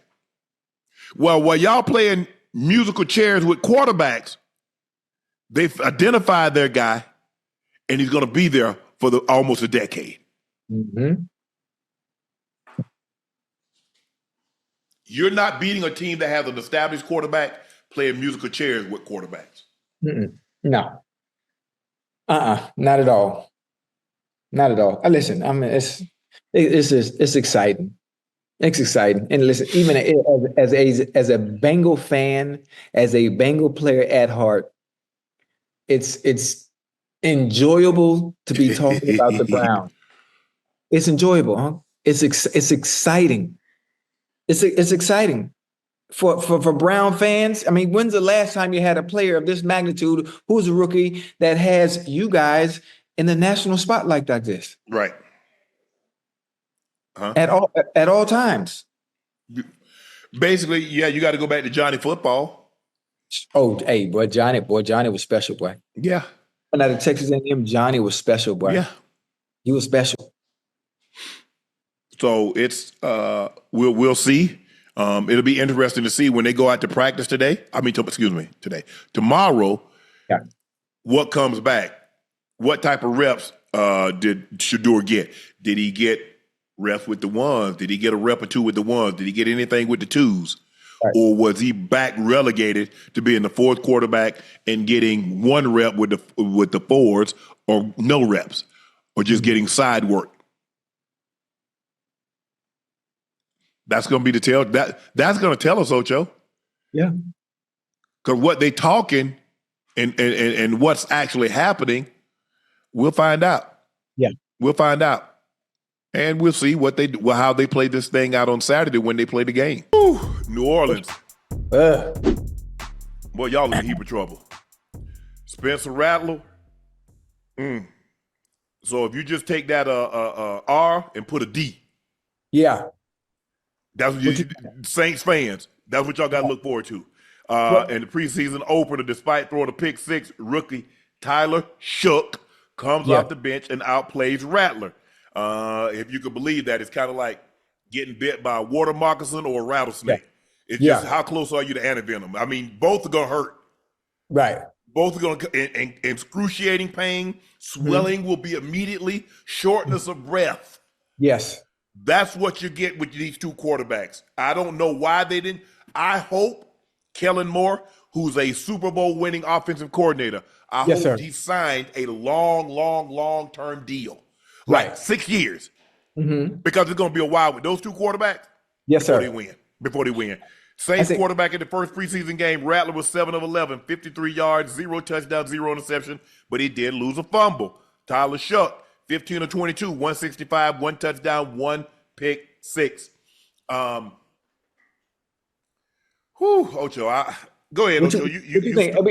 Well, while y'all playing musical chairs with quarterbacks, they've identified their guy, and he's going to be there for almost a decade. Mm-hmm. You're not beating a team that has an established quarterback playing musical chairs with quarterbacks. Mm-mm. No. Not at all. Not at all. Listen, I mean, it's exciting. It's exciting. And listen, even as a Bengal fan, as a Bengal player at heart, it's enjoyable to be talking about the Browns. It's enjoyable, huh? It's exciting. It's exciting for Brown fans. I mean, when's the last time you had a player of this magnitude who's a rookie that has you guys in the national spotlight like this? Right. Huh? At all times. Basically, yeah, you got to go back to Johnny Football. Oh, hey, Johnny was special, boy. Yeah. When out of Texas A&M, Johnny was special, boy. Yeah. He was special. So it's we'll see. It'll be interesting to see when they go out to practice today. Today. Tomorrow, what comes back? What type of reps did Shedeur get? Did he get reps with the ones? Did he get a rep or two with the ones? Did he get anything with the twos? Right. Or was he back relegated to being the fourth quarterback and getting one rep with the fours, or no reps, or just getting side work? That's going to be that's going to tell us, Ocho. Yeah. Because what they talking and what's actually happening, we'll find out. Yeah. We'll find out. And we'll see how they play this thing out on Saturday when they play the game. Whew, New Orleans. Boy, y'all in heap of trouble. Spencer Rattler. So if you just take that R and put a D. Yeah. That's what Saints fans. That's what y'all got to look forward to. And the preseason opener, despite throwing a pick six, rookie Tyler Shook comes off the bench and outplays Rattler. If you could believe that, it's kind of like getting bit by a water moccasin or a rattlesnake. Yeah. It's just how close are you to antivenom? I mean, both are going to hurt. Right. Both are going to, in excruciating pain, swelling will be immediately, shortness of breath. Yes. That's what you get with these two quarterbacks. I don't know why they didn't. I hope Kellen Moore, who's a Super Bowl winning offensive coordinator, I hope he signed a long-term deal. Like 6 years. Because it's going to be a while with those two quarterbacks. Yes, before they win. Same quarterback in the first preseason game. Rattler was 7 of 11, 53 yards, 0 touchdowns, 0 interception, but he did lose a fumble. Tyler Shook, 15 or 22, 165, 1 touchdown, 1 pick six. Ocho, go ahead, What Ocho. you think? But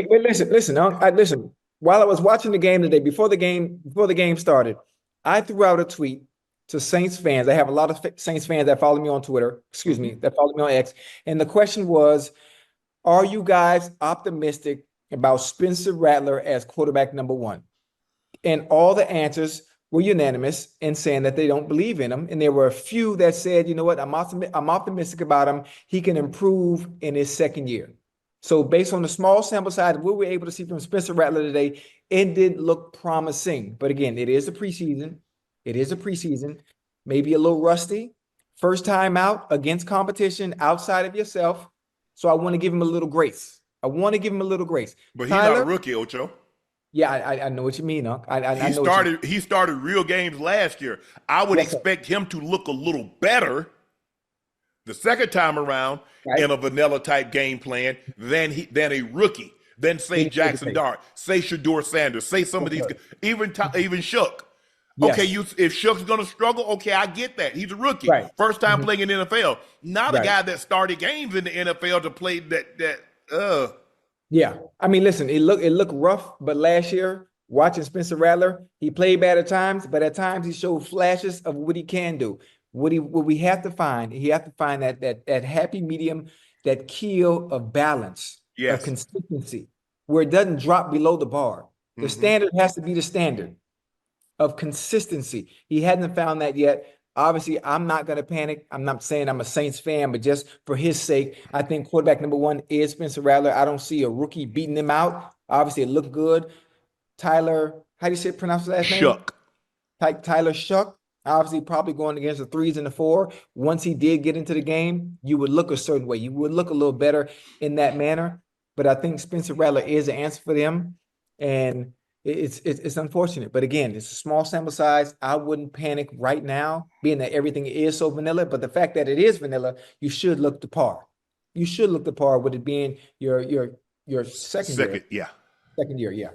listen. While I was watching the game today, before the game started, I threw out a tweet to Saints fans. I have a lot of Saints fans that follow me on Twitter. Excuse me, that follow me on X. And the question was, are you guys optimistic about Spencer Rattler as quarterback number one? And all the answers were unanimous in saying that they don't believe in him. And there were a few that said, you know what, I'm optimistic about him. He can improve in his second year. So based on the small sample size, what we were able to see from Spencer Rattler today, it did look promising. But again, it is a preseason. It is a preseason. Maybe a little rusty. First time out against competition outside of yourself. So I want to give him a little grace. But he's not a rookie, Ocho. Yeah, I know what you mean, Unc. He started real games last year. I would expect him to look a little better the second time around in a vanilla type game plan than a rookie. Than say Jackson Dart, say Shedeur Sanders, say some of these, even Shook. Yes. Okay, if Shook's going to struggle, okay, I get that. He's a rookie, first time playing in the NFL. Not a guy that started games in the NFL to play that. Yeah, I mean, listen, it looked rough, but last year, watching Spencer Rattler, he played bad at times, but at times he showed flashes of what he can do. What we have to find, that happy medium, that keel of balance, of consistency, where it doesn't drop below the bar. The standard has to be the standard of consistency. He hasn't found that yet. Obviously, I'm not going to panic. I'm not saying I'm a Saints fan, but just for his sake, I think quarterback number one is Spencer Rattler. I don't see a rookie beating him out. Obviously, it looked good. Tyler, how do you pronounce his last name? Shook. Tyler Shook. Obviously, probably going against the 3s and the 4. Once he did get into the game, you would look a certain way. You would look a little better in that manner. But I think Spencer Rattler is the answer for them. And it's unfortunate. But again, it's a small sample size. I wouldn't panic right now, being that everything is so vanilla. But the fact that it is vanilla, you should look to par. You should look to par with it being your second year. Yeah. Second year, yeah.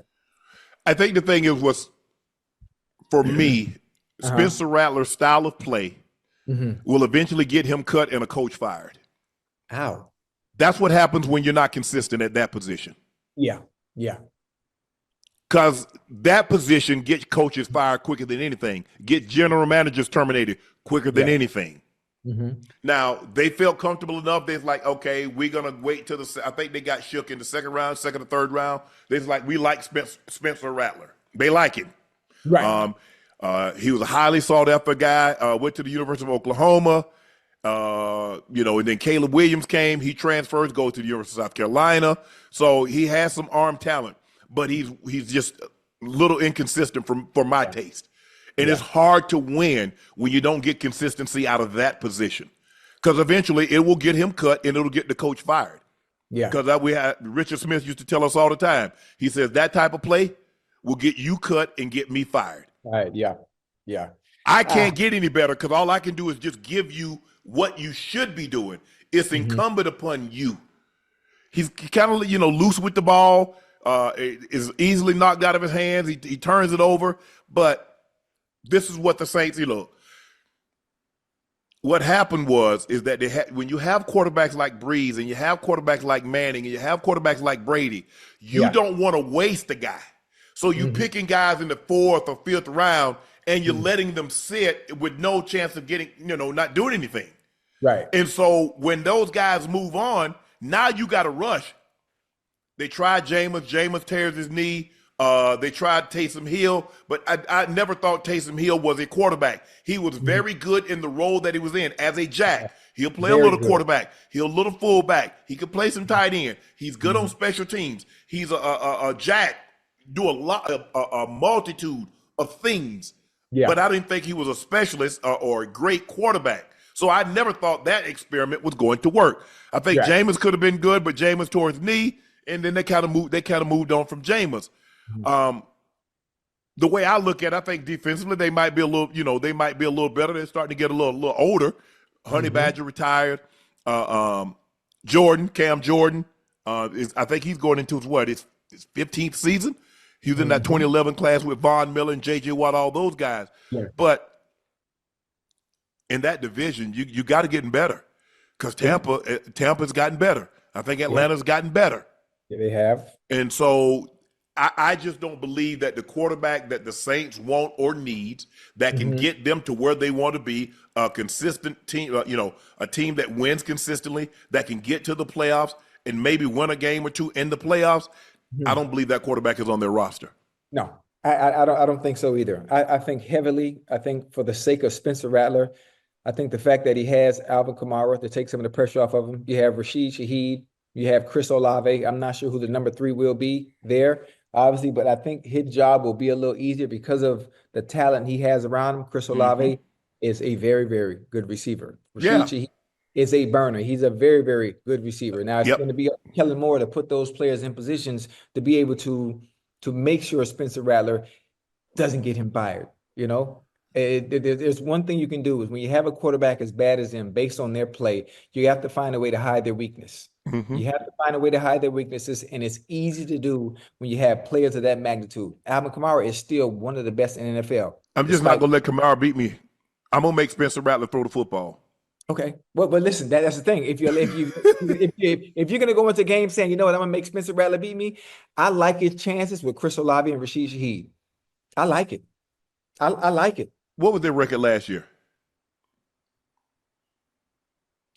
I think the thing was for me, Spencer Rattler's style of play will eventually get him cut and a coach fired. How? That's what happens when you're not consistent at that position. Yeah. Because that position gets coaches fired quicker than anything, get general managers terminated quicker than anything. Now, they felt comfortable enough. They're like, okay, we're going to wait till I think they got shook in the second or third round. They're like, we like Spencer Rattler. They like him. Right. He was a highly sought after guy, went to the University of Oklahoma, and then Caleb Williams came. He transfers, goes to the University of South Carolina. So he has some arm talent. But he's just a little inconsistent for my taste. And it's hard to win when you don't get consistency out of that position. Because eventually it will get him cut and it'll get the coach fired. Yeah. Because Richard Smith used to tell us all the time. He says that type of play will get you cut and get me fired. Right. Yeah. I can't get any better because all I can do is just give you what you should be doing. It's incumbent upon you. He's kind of, loose with the ball. Is easily knocked out of his hands. He turns it over. But this is what the Saints, what happened is that when you have quarterbacks like Breeze and you have quarterbacks like Manning and you have quarterbacks like Brady, you don't want to waste a guy. So you're picking guys in the 4th or 5th round and you're letting them sit with no chance of getting, not doing anything. Right. And so when those guys move on, now you got to rush. They tried Jameis. Jameis tears his knee. They tried Taysom Hill, but I never thought Taysom Hill was a quarterback. He was very good in the role that he was in as a jack. He'll play a little quarterback. He'll a little fullback. He can play some tight end. He's good on special teams. He's a jack, do a multitude of things. Yeah. But I didn't think he was a specialist or a great quarterback. So I never thought that experiment was going to work. I think Jameis could have been good, but Jameis tore his knee. And then they kind of moved on from Jameis. The way I look at it, I think defensively they might be a little, better. They're starting to get a little older. Honey Badger retired. Cam Jordan, I think he's going into his 15th season. He was in that 2011 class with Von Miller and J.J. Watt, all those guys. Yeah. But in that division, you got to get better because Tampa's gotten better. I think Atlanta's gotten better. Yeah, they have. And so I just don't believe that the quarterback that the Saints want or need that can get them to where they want to be, a consistent team, a team that wins consistently, that can get to the playoffs and maybe win a game or two in the playoffs. I don't believe that quarterback is on their roster. No, I don't think so either. I think for the sake of Spencer Rattler, I think the fact that he has Alvin Kamara to take some of the pressure off of him. You have Rashid Shaheed. You have Chris Olave. I'm not sure who the number 3 will be there, obviously, but I think his job will be a little easier because of the talent he has around him. Chris Olave is a very, very good receiver. Rashid Shaheed is a burner. He's a very, very good receiver. Now, it's going to be up to Kellen Moore to put those players in positions to be able to make sure Spencer Rattler doesn't get him fired, There's one thing you can do is when you have a quarterback as bad as him, based on their play, you have to find a way to hide their weakness. You have to find a way to hide their weaknesses, and it's easy to do when you have players of that magnitude. Alvin Kamara is still one of the best in the NFL. I'm just not going to let Kamara beat me. I'm going to make Spencer Rattler throw the football. Okay, well, but listen, that's the thing. If you're going to go into a game saying, you know what, I'm going to make Spencer Rattler beat me, I like his chances with Chris Olave and Rashid Shaheed. I like it. I like it. What was their record last year?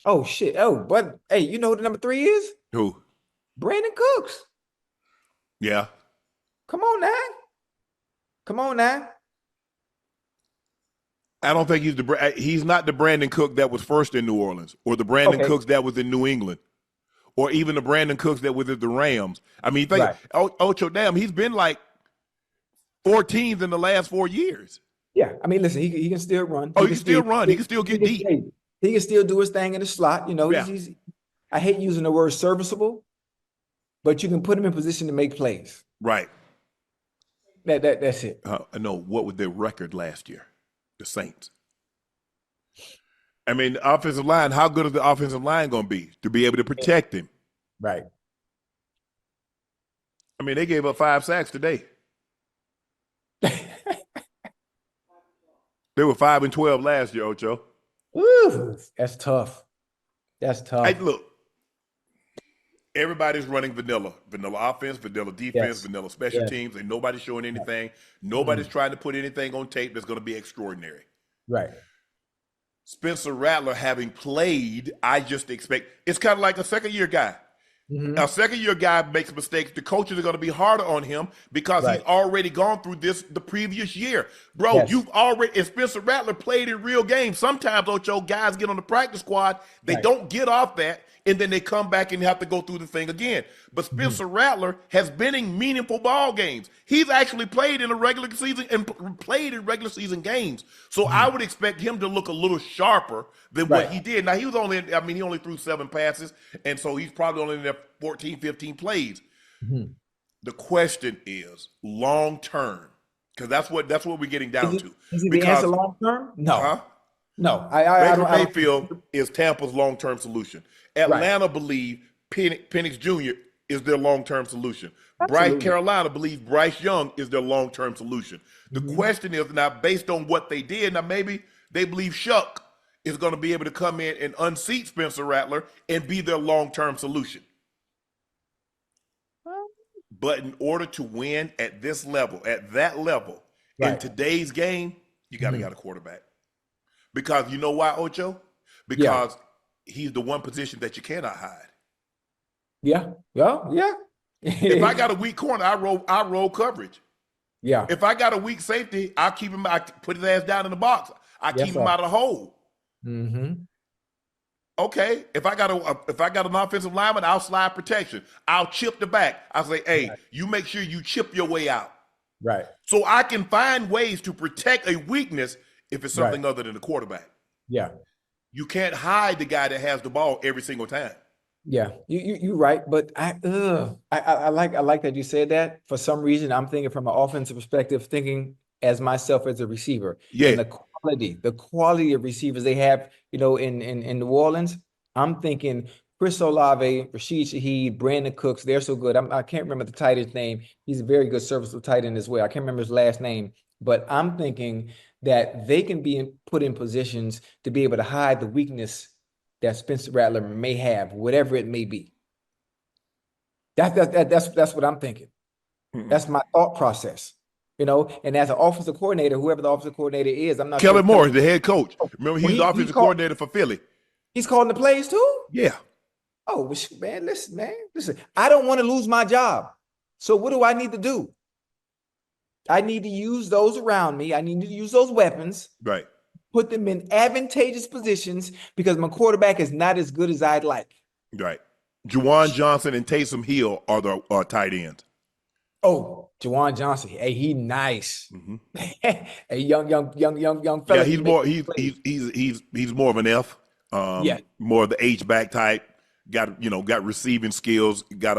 Oh, shit. Oh, but, hey, you know who the number 3 is? Who? Brandon Cooks. Yeah. Come on now. I don't think he's not the Brandon Cook that was first in New Orleans or the Brandon Cooks that was in New England or even the Brandon Cooks that was at the Rams. I mean, Ocho, damn, he's been like 4 teams in the last 4 years. Yeah, I mean, listen, he can still run. He can still run. He can still get deep. He can still do his thing in the slot. I hate using the word serviceable, but you can put him in position to make plays. Right. That's it. I know. What was their record last year? The Saints. I mean, the offensive line, how good is the offensive line going to be to be able to protect him? Right. I mean, they gave up 5 sacks today. They were 5-12 last year, Ocho. Ooh, that's tough. Hey, look, everybody's running vanilla offense, vanilla defense, vanilla special teams, and nobody's showing anything. Nobody's trying to put anything on tape that's going to be extraordinary. Right. Spencer Rattler, having played, I just expect it's kind of like a second-year guy. A second-year guy makes mistakes. The coaches are going to be harder on him because he's already gone through this the previous year. Bro, you've already – and Spencer Rattler played in real games. Sometimes, Ocho, guys get on the practice squad. They don't get off that, and then they come back and have to go through the thing again. But Spencer Rattler has been in meaningful ball games. He's actually played in a regular season and played in regular season games. So I would expect him to look a little sharper than what he did. Now, he was only – he only threw 7 passes, and so he's probably only in there 14, 15 plays. The question is long-term, because that's what we're getting down to. Is it the answer long-term? No. No. Baker Mayfield is Tampa's long-term solution. Atlanta believe Penix Jr. is their long-term solution. Carolina believes Bryce Young is their long-term solution. The question is now, based on what they did, now maybe they believe Shuck is going to be able to come in and unseat Spencer Rattler and be their long-term solution. But in order to win at this level, in today's game, you got to got a quarterback. Because you know why, Ocho? Because he's the one position that you cannot hide. Yeah. If I got a weak corner, I roll coverage. Yeah. If I got a weak safety, I put his ass down in the box. I keep him out of the hole. Okay, if I got an offensive lineman, I'll slide protection. I'll chip the back. I'll say, hey, you make sure you chip your way out. Right. So I can find ways to protect a weakness if it's something other than the quarterback. Yeah. You can't hide the guy that has the ball every single time. Yeah, you're right, but I like that you said that. For some reason, I'm thinking from an offensive perspective, thinking as myself as a receiver. Yeah. And the quality of receivers they have, in New Orleans, I'm thinking Chris Olave, Rashid Shaheed, Brandon Cooks, they're so good. I can't remember the tight end's name. He's a very good serviceable tight end as well. I can't remember his last name, but I'm thinking that they can be put in positions to be able to hide the weakness that Spencer Rattler may have, whatever it may be. That's what I'm thinking. That's my thought process. And as an offensive coordinator, whoever the offensive coordinator is, I'm not Kellen sure. Moore, the head coach. Remember, he's the offensive coordinator for Philly. He's calling the plays too? Yeah. Oh, man, listen. I don't want to lose my job. So what do I need to do? I need to use those around me. I need to use those weapons. Right. Put them in advantageous positions because my quarterback is not as good as I'd like. Right. Juwan Johnson and Taysom Hill are the tight ends. Oh, Juwan Johnson. Hey, he nice. A young fella. Yeah, he's more of an F. More of the H-back type. Got receiving skills. Got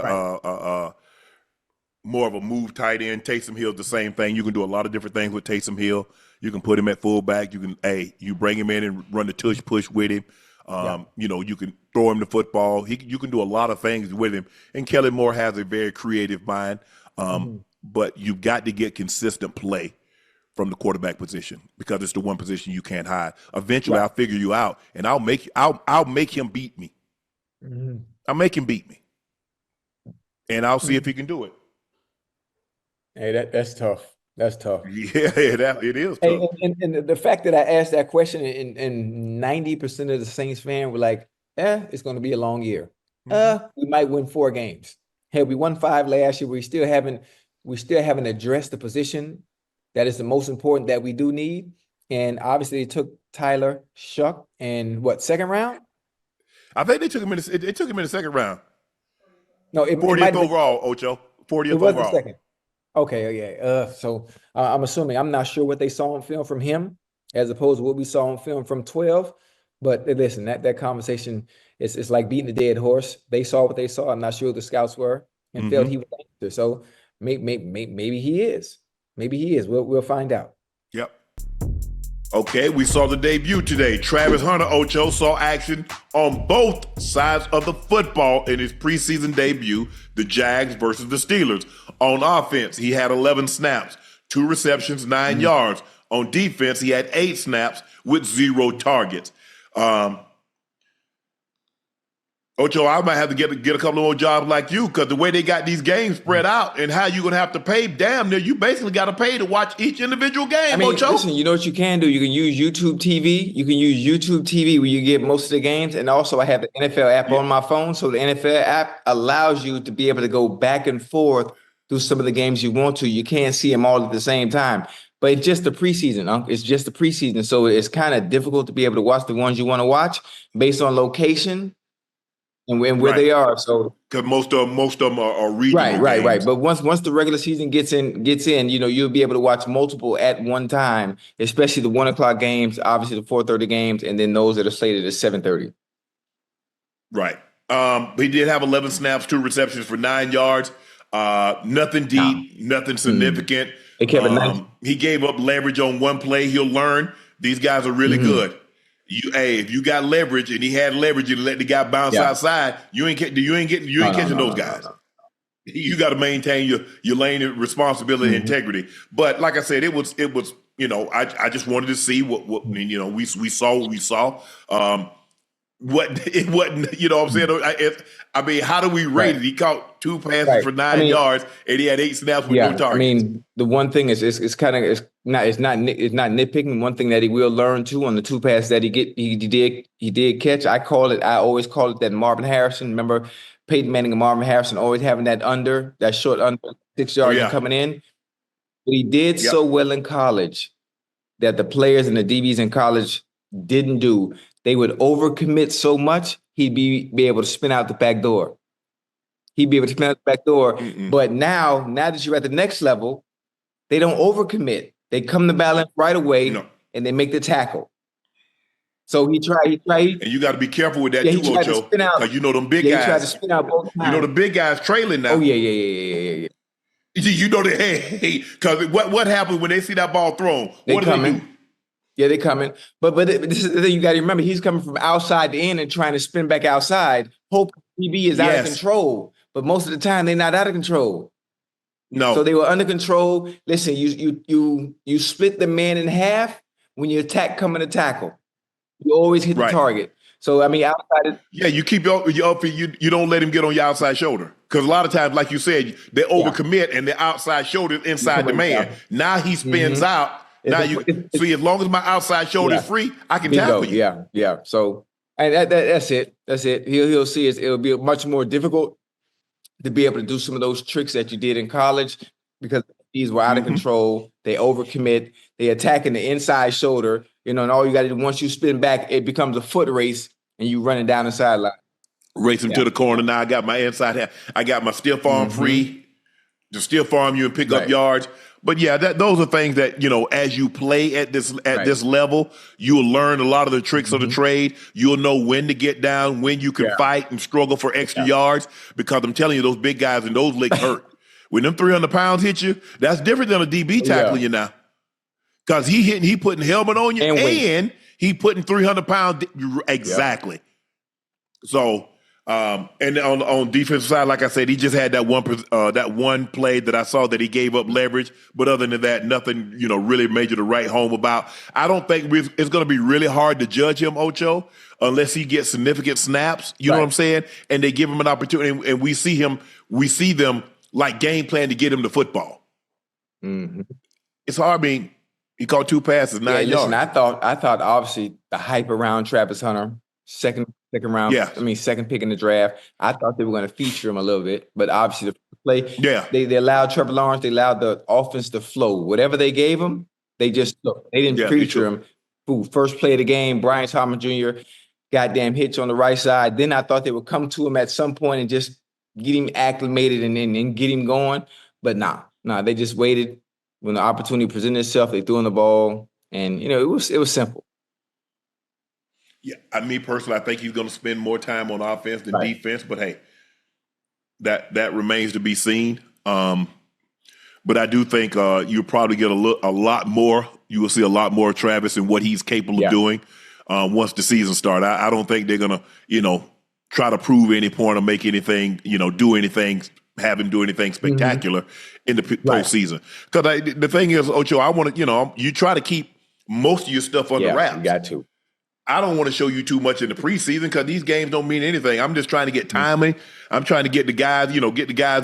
more of a move tight end. Taysom Hill's the same thing. You can do a lot of different things with Taysom Hill. You can put him at fullback. You bring him in and run the tush push with him. You can throw him the football. You can do a lot of things with him. And Kellen Moore has a very creative mind. But you've got to get consistent play from the quarterback position because it's the one position you can't hide. Eventually, I'll figure you out, and I'll make him beat me. I'll make him beat me, and I'll see if he can do it. Hey, that's tough. That's tough. Yeah, it is tough. And the fact that I asked that question and 90% of the Saints fan were like, it's going to be a long year. We might win 4 games. Hey, we won 5 last year. We still haven't addressed the position that is the most important that we do need. And obviously, it took Tyler Shuck in second round? I think they took him in the second round. No, 40th overall, Ocho. 40th overall. Second. Okay, yeah. So I'm assuming, I'm not sure what they saw on film from him as opposed to what we saw on film from 12. But listen, that conversation it's like beating a dead horse. They saw what they saw. I'm not sure who the scouts were and felt he was the answer. So maybe he is. Maybe he is. We'll find out. Yep. Okay, we saw the debut today. Travis Hunter, Ocho, saw action on both sides of the football in his preseason debut, the Jags versus the Steelers. On offense, he had 11 snaps, 2 receptions, 9 yards. On defense, he had 8 snaps with 0 targets. Ocho, I might have to get a couple of more jobs like you because the way they got these games spread out and how you're going to have to pay, damn near, you basically got to pay to watch each individual game, Ocho. Listen, you know what you can do? You can use YouTube TV. You can use YouTube TV where you get most of the games. And also I have the NFL app on my phone. So the NFL app allows you to be able to go back and forth through some of the games you want to. You can't see them all at the same time. But it's just the preseason, Unc. It's just the preseason. So it's kind of difficult to be able to watch the ones you want to watch based on location and where they are. So because most of them are regional games. Right. But once the regular season gets in, you'll be able to watch multiple at one time, especially the 1:00 games, obviously the 4:30 games, and then those that are slated at 7:30. Right. He did have 11 snaps, 2 receptions for 9 yards. Nothing deep, nothing significant. He gave up leverage on one play. He'll learn. These guys are really good. If you got leverage and he had leverage and let the guy bounce outside, you ain't catching those guys. You got to maintain your lane of responsibility and integrity. But like I said, it was I just wanted to see what we saw what we saw. It wasn't, what I'm saying? How do we rate it? He caught 2 passes for 9 yards and he had 8 snaps with no targets. The one thing is it's not nitpicking. One thing that he will learn too on the 2 passes that he did catch. I always call it that Marvin Harrison. Remember Peyton Manning and Marvin Harrison always having that short under 6 yards coming in. But he did so well in college that the players and the DBs in college didn't do. They would overcommit so much, he'd be able to spin out the back door. But now that you're at the next level, they don't overcommit. They come to balance right away and they make the tackle. So he tried. And you got to be careful with that too, Ocho. Because them big guys. He tried to spin out both times. The big guys trailing now. Oh, yeah. You know that, because what happens when they see that ball thrown? What do they do? Yeah, they're coming. But this is the thing you got to remember. He's coming from outside the in and trying to spin back outside. Hope DB is out of control. But most of the time, they're not out of control. No. So they were under control. Listen, you split the man in half when you attack coming to tackle. You always hit the target. So I mean, outside. You keep you don't let him get on your outside shoulder, because a lot of times, like you said, they overcommit and the outside shoulder is inside the man. Now he spins out. Now see, as long as my outside shoulder is free, I can tackle you. Yeah. So and that's it. That's it. He'll see it'll be much more difficult to be able to do some of those tricks that you did in college, because these were out of control. They overcommit. They attacking the inside shoulder. And all you got to do, once you spin back, it becomes a foot race, and you running down the sideline. Racing to the corner. Now I got my inside half. I got my stiff arm free to stiff arm you and pick up yards. But yeah, those are things that, as you play at this level, you'll learn a lot of the tricks of the trade. You'll know when to get down, when you can fight and struggle for extra yards, because I'm telling you, those big guys and those legs hurt. When them 300 pounds hit you, that's different than a DB tackling you now. Because he putting helmet on you and he putting 300 pounds. Exactly. So, and on defensive side, like I said, he just had that one play that I saw that he gave up leverage. But other than that, nothing, really major to write home about. I don't think it's going to be really hard to judge him, Ocho, unless he gets significant snaps. You know what I'm saying? And they give him an opportunity, and we see them like game plan to get him to football. It's hard. I mean, he caught 2 passes, 9 yards. Listen, I thought obviously the hype around Travis Hunter, second round, second pick in the draft. I thought they were going to feature him a little bit, but obviously the play, they allowed Trevor Lawrence, they allowed the offense to flow. Whatever they gave him, they didn't feature him. First play of the game, Brian Thomas Jr., goddamn hits on the right side. Then I thought they would come to him at some point and just get him acclimated and get him going. But nah, they just waited. When the opportunity presented itself, they threw in the ball, and it was simple. Yeah, me personally, I think he's going to spend more time on offense than defense. But hey, that remains to be seen. But I do think you'll probably get a lot more. You will see a lot more of Travis and what he's capable of doing once the season starts. I don't think they're going to try to prove any point or make anything, do anything. Have him do anything spectacular in the postseason. Because the thing is, Ocho, I want to, you try to keep most of your stuff under wraps. You got to. I don't want to show you too much in the preseason because these games don't mean anything. I'm just trying to get timing. I'm trying to get the guys,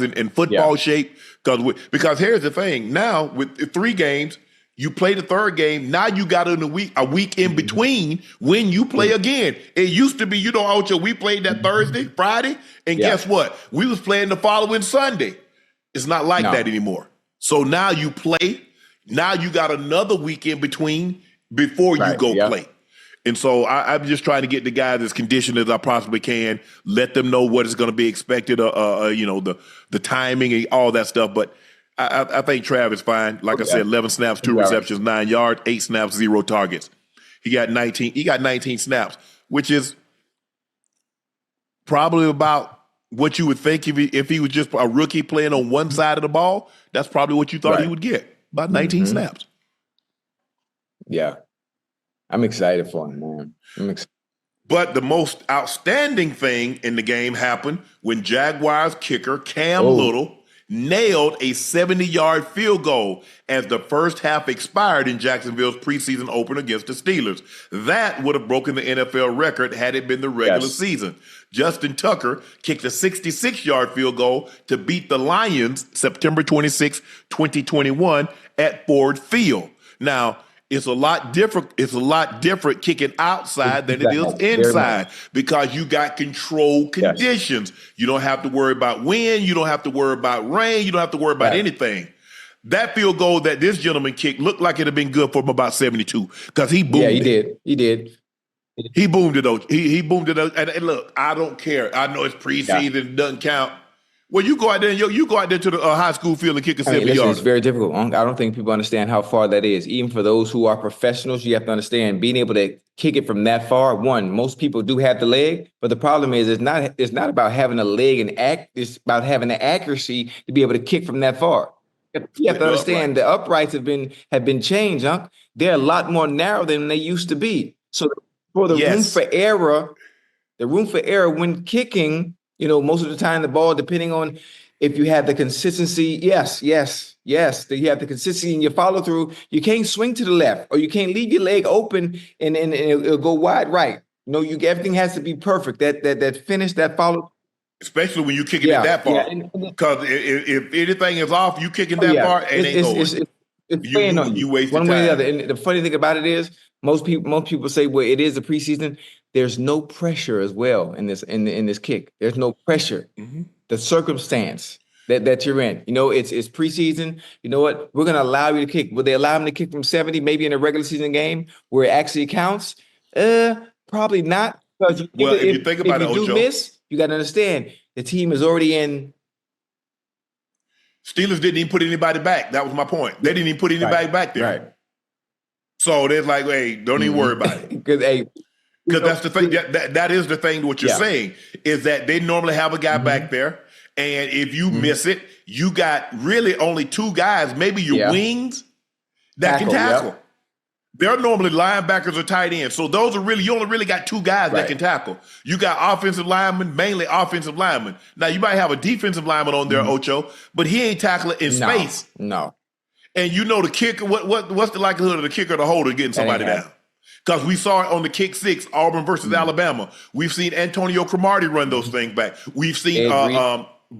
in football shape. Because here's the thing. Now, with 3 games, you play the 3rd game. Now you got a week in between when you play again. It used to be, Ocho, we played that Thursday, Friday, and guess what? We was playing the following Sunday. It's not like that anymore. So now you play. Now you got another week in between before you go play. And so I'm just trying to get the guys as conditioned as I possibly can, let them know what is going to be expected, the timing and all that stuff. But I think Trav is fine. Like I said, 11 snaps, 2 receptions, 9 yards, 8 snaps, 0 targets. He got 19 snaps, which is probably about what you would think if he was just a rookie playing on one side of the ball. That's probably what you thought he would get, about 19 snaps. Yeah. I'm excited for him, man. I'm excited. But the most outstanding thing in the game happened when Jaguars kicker Cam Little nailed a 70-yard field goal as the first half expired in Jacksonville's preseason opener against the Steelers. That would have broken the NFL record had it been the regular season. Justin Tucker kicked a 66-yard field goal to beat the Lions September 26, 2021 at Ford Field. Now, it's a lot different. It's a lot different kicking outside than it is inside because you got controlled conditions. You don't have to worry about wind. You don't have to worry about rain. You don't have to worry about anything. That field goal that this gentleman kicked looked like it had been good for him about 72 because he boomed it. He did. He boomed it, though. He boomed it. And look, I don't care. I know it's preseason. It doesn't count. Well, you go out there to the high school field and kick a 70-yard. It's very difficult. I don't think people understand how far that is. Even for those who are professionals, you have to understand being able to kick it from that far. One, most people do have the leg, but the problem is it's not about having a leg and it's about having the accuracy to be able to kick from that far. You have to understand the uprights have been changed, Unc. They're a lot more narrow than they used to be. So for the room for error, when kicking, most of the time the ball, depending on if you have the consistency, yes, that you have the consistency in your follow through. You can't swing to the left, or you can't leave your leg open and it'll go wide right. Everything has to be perfect. That finish, that follow. Especially when you're kicking it that far. Because if anything is off, you kicking that far, it ain't going. It's weighing on you. Wasted one way or the time. other. And the funny thing about it is, most people say, well, it is the preseason. There's no pressure as well in this kick. There's no pressure. Mm-hmm. The circumstance that you're in. It's preseason. You know what? We're gonna allow you to kick. Will they allow him to kick from 70, maybe in a regular season game where it actually counts? Probably not. Because if you think about it, Ocho, miss, you got to understand the team is already in. Steelers didn't even put anybody back. That was my point. They didn't even put anybody back there. Right. So they're like, hey, don't even worry about it. Because that's the thing. That is the thing. What you're saying is that they normally have a guy back there, and if you miss it, you got really only two guys, maybe your wings, that can tackle. Yep. They're normally linebackers or tight ends. So those are you only really got two guys that can tackle. You got offensive linemen, mainly offensive linemen. Now, you might have a defensive lineman on there, Ocho, but he ain't tackling in space. No. And the kicker, what's the likelihood of the kicker or the holder getting somebody down? Because we saw it on the kick 6, Auburn versus Alabama. We've seen Antonio Cromartie run those things back. We've seen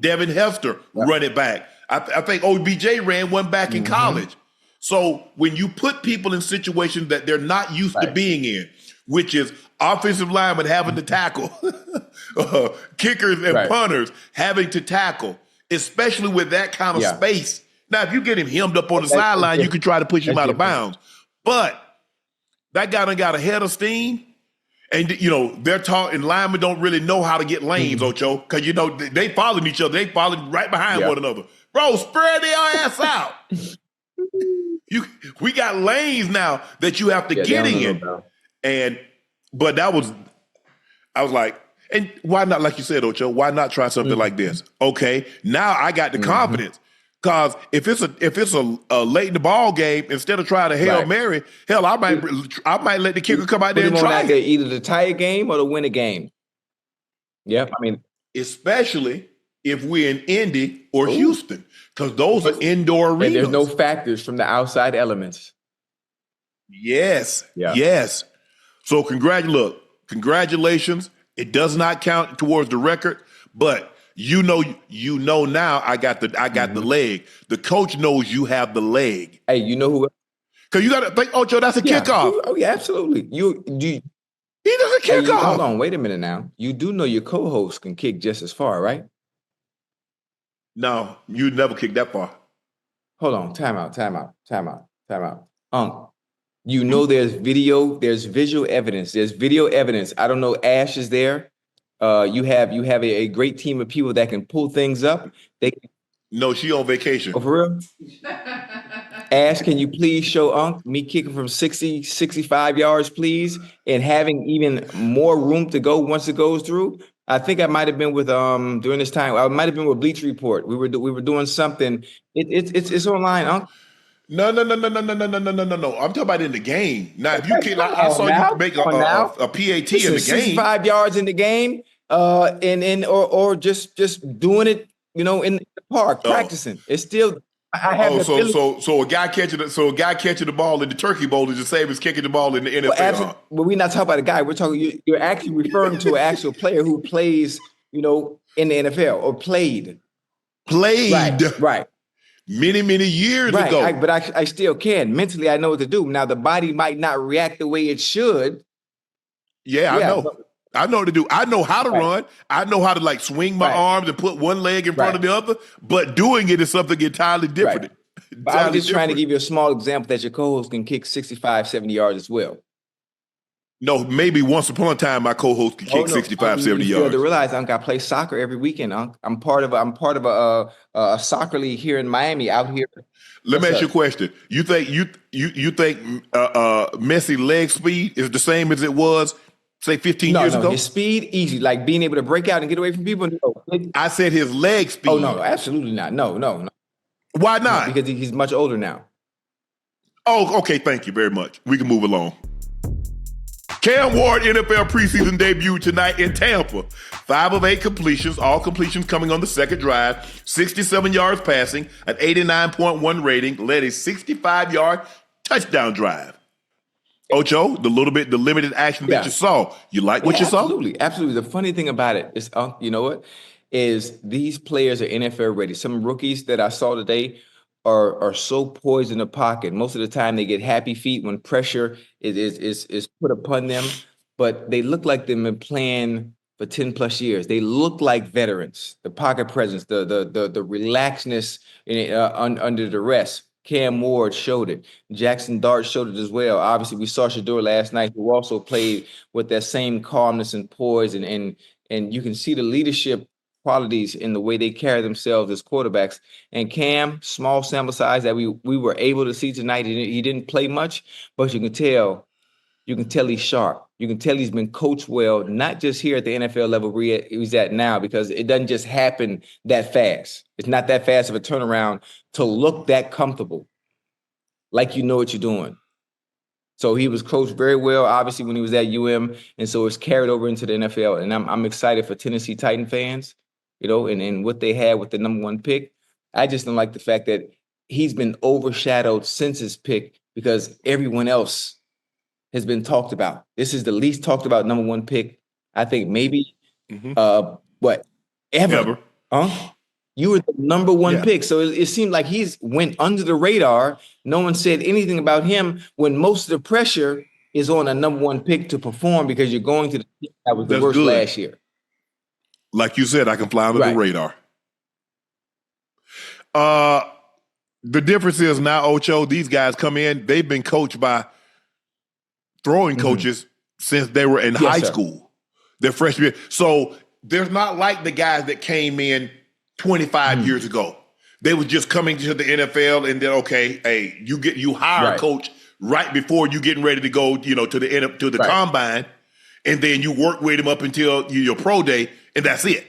Devin Hester run it back. I think OBJ ran one back in college. So when you put people in situations that they're not used to being in, which is offensive linemen having to tackle, kickers and punters having to tackle, especially with that kind of space. Now, if you get him hemmed up on the sideline, you can try to push him out of bounds. But that guy done got a head of steam. And, they're taught, and linemen don't really know how to get lanes, Ocho, because, they following each other. They following right behind one another. Bro, spread their ass out. We got lanes now that you have to get in. But I was like, and why not, like you said, Ocho, why not try something like this? Okay, now I got the confidence. Because if it's a late in the ball game, instead of trying to Hail Mary, I might let the kicker come out there and try it. Either to tie a game or to win a game. Yep, especially if we're in Indy or Houston, because those are indoor arenas. And there's no factors from the outside elements. Yes. So congratulations. It does not count towards the record, but now I got the leg. The coach knows you have the leg. Hey, you know who? Because you got to think, Ocho, that's a kickoff. Oh yeah, absolutely. He does a kickoff. Hold on, wait a minute now. You do know your co-host can kick just as far, right? No, you never kick that far. Hold on, time out. There's visual evidence. There's video evidence. I don't know, Ash is there. You have a great team of people that can pull things up. No, she on vacation. Oh, for real? Ash, can you please show Unc me kicking from 60, 65 yards, please, and having even more room to go once it goes through? I think I might have been with during this time. I might have been with Bleacher Report. We were doing something. It's online, Unc. No. I'm talking about in the game. Now, if you kick, I saw you make a PAT in the game. 65 yards in the game, or just doing it, in the park, practicing. It's still. So a guy catching the ball in the Turkey Bowl is the same as kicking the ball in the NFL. Well, we're not talking about a guy. We're talking. You're actually referring to an actual player who plays, in the NFL or played. Right. Many years ago. But I still can. Mentally, I know what to do. Now, the body might not react the way it should. Yeah, I know. I know what to do. I know how to run. I know how to swing my arms and put one leg in front of the other. But doing it is something entirely different. But I was just trying to give you a small example that your co-host can kick 65, 70 yards as well. No, maybe once upon a time my co-host can kick 65, 70 yards. You have to realize, Unc, I play soccer every weekend, Unc. I'm part of a soccer league here in Miami out here. Let me ask you a question. You think Messi leg speed is the same as it was, say, 15 years ago? No, his speed, easy. Like being able to break out and get away from people. No. I said his leg speed. Oh, no, absolutely not. No. Why not? Because he's much older now. Oh, okay. Thank you very much. We can move along. Cam Ward NFL preseason debut tonight in Tampa. 5 of 8 completions, all completions coming on the second drive, 67 yards passing, an 89.1 rating, led a 65-yard touchdown drive. Ocho, the limited action that you saw, you like what you saw? Absolutely. The funny thing about it is, you know what, is these players are NFL ready. Some rookies that I saw today are so poised in the pocket. Most of the time they get happy feet when pressure is put upon them, but they look like they've been playing for 10 plus years. They look like veterans. The pocket presence, the relaxedness under duress. Cam Ward showed it. Jackson Dart showed it as well. Obviously, we saw Shedeur last night, who also played with that same calmness and poise, and you can see the leadership qualities in the way they carry themselves as quarterbacks. And Cam, small sample size that we were able to see tonight. He didn't play much, but you can tell he's sharp. You can tell he's been coached well, not just here at the NFL level where he's at now, because it doesn't just happen that fast. It's not that fast of a turnaround to look that comfortable, like you know what you're doing. So he was coached very well, obviously, when he was at UM, and so it's carried over into the NFL. And I'm excited for Tennessee Titan fans, and what they had with the number 1 pick. I just don't like the fact that he's been overshadowed since his pick because everyone else has been talked about. This is the least talked about number 1 pick, I think maybe, ever. Huh? You were the number 1 pick. So it seemed like he's went under the radar. No one said anything about him when most of the pressure is on a number 1 pick to perform because you're going to the team that was the worst last year. Like you said, I can fly under the radar. The difference is now, Ocho, these guys come in, they've been coached by throwing coaches since they were in high school, their freshman year. So they're not like the guys that came in 25 years ago. They were just coming to the NFL and then, you hire a coach right before you getting ready to go, to the combine, and then you work with him up until your pro day, and that's it.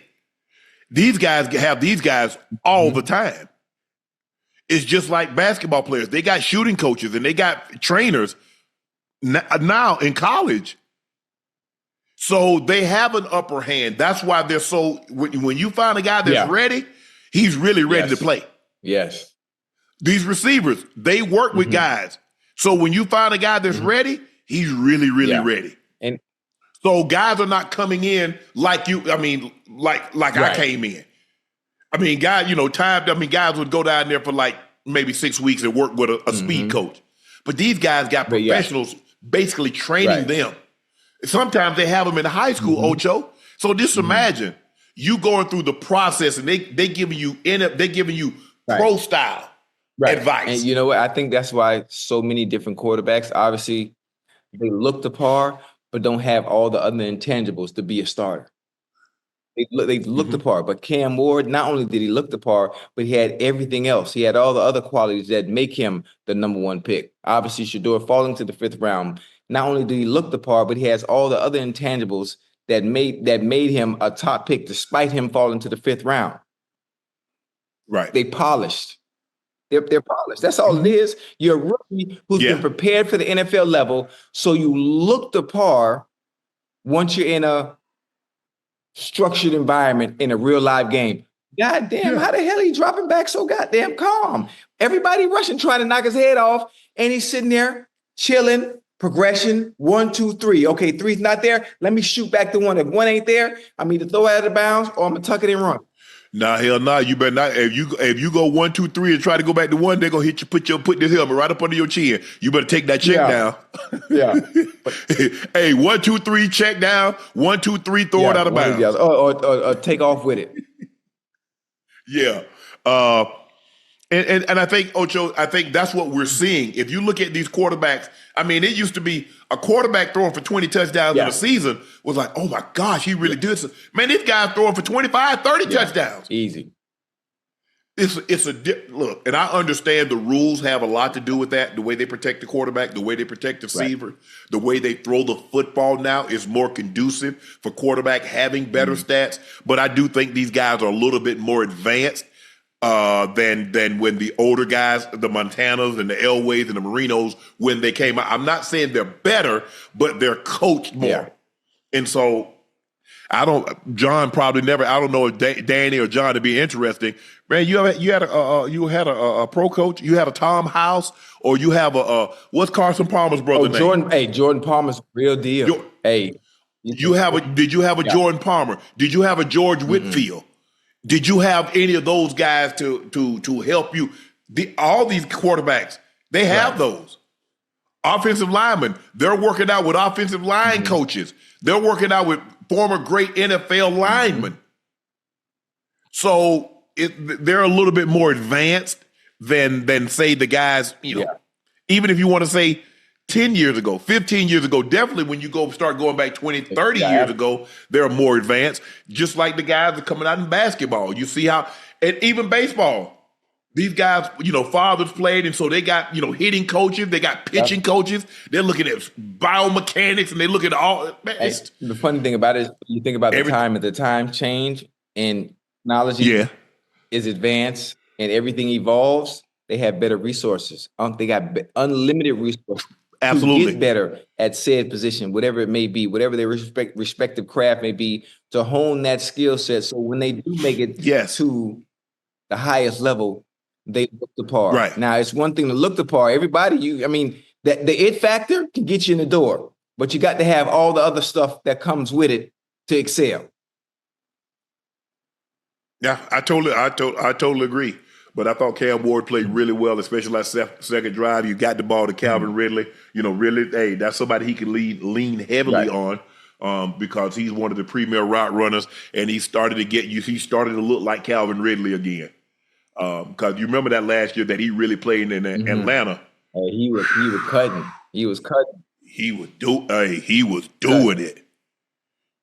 These guys have these guys all the time. It's just like basketball players. They got shooting coaches and they got trainers now in college. So they have an upper hand. That's why they're so, when you find a guy that's ready, he's really ready to play. Yes. These receivers, they work with guys. So when you find a guy that's ready, he's really, really ready. And so guys are not coming in like you, I came in. Guys would go down there for like maybe 6 weeks and work with a speed coach. But these guys got professionals basically training them. Sometimes they have them in high school, Ocho. So just imagine you going through the process and they giving you pro style advice. And you know what? I think that's why so many different quarterbacks, obviously, they look the par, but don't have all the other intangibles to be a starter. They looked the part, but Cam Ward, not only did he look the part, but he had everything else. He had all the other qualities that make him the number 1 pick. Obviously, Shedeur falling to the 5th round. Not only did he look the part, but he has all the other intangibles that made him a top pick, despite him falling to the 5th round. Right. They polished. They're polished. That's all it is. You're a rookie who's been prepared for the NFL level, so you look the par once you're in a structured environment in a real live game. God damn, how the hell are you dropping back so goddamn calm? Everybody rushing, trying to knock his head off, and he's sitting there chilling, progression, 1, 2, 3. Okay, 3's not there. Let me shoot back to 1. If 1 ain't there, I'm either throw it out of bounds or I'm gonna tuck it and run. Nah, hell nah. You better not. If you go 1, 2, 3 and try to go back to 1, they're gonna hit you. Put this helmet right up under your chin. You better take that check down. Hey, 1, 2, 3, check down. 1, 2, 3, throw it out of bounds. Or take off with it. And I think, Ocho, that's what we're seeing. If you look at these quarterbacks, it used to be a quarterback throwing for 20 touchdowns in a season was like, oh my gosh, he really did. Man, this guy's throwing for 25, 30 touchdowns. Easy. Look, and I understand the rules have a lot to do with that. The way they protect the quarterback, the way they protect the receiver, the way they throw the football now is more conducive for quarterback having better stats. But I do think these guys are a little bit more advanced. than when the older guys, the Montanas and the Elways and the Marinos, when they came out. I'm not saying they're better, but they're coached more. Yeah. And so John probably never, I don't know if Danny or John, to be interesting. Man, you had a pro coach, you had a Tom House, or you have what's Carson Palmer's brother name? Jordan. Hey, Jordan Palmer's real deal. Did you have a Jordan Palmer? Did you have a George Whitfield? Did you have any of those guys to help you? All these quarterbacks, they have those. Offensive linemen, they're working out with offensive line coaches. They're working out with former great NFL linemen. So they're a little bit more advanced than say the guys, even if you want to say 10 years ago, 15 years ago, definitely when you start going back 20, 30 years ago, they're more advanced, just like the guys that are coming out in basketball. You see how, and even baseball, these guys, fathers played, and so they got, hitting coaches, they got pitching coaches, they're looking at biomechanics, and they look at all. Man, the funny thing about it is you think about the time change and technology is advanced and everything evolves, they have better resources. They got unlimited resources. Absolutely. To get better at said position, whatever it may be, whatever their respective craft may be, to hone that skill set. So when they do make it to the highest level, they look the par. Right. Now, it's one thing to look the par. Everybody, the it factor can get you in the door, but you got to have all the other stuff that comes with it to excel. Yeah, I totally agree. But I thought Cam Ward played really well, especially that second drive. You got the ball to Calvin Ridley. Ridley, hey, that's somebody he can lean heavily on because he's one of the premier route runners, and he started to look like Calvin Ridley again. Because you remember that last year that he really played in Atlanta. Hey, he was cutting. He was cutting. He was doing it.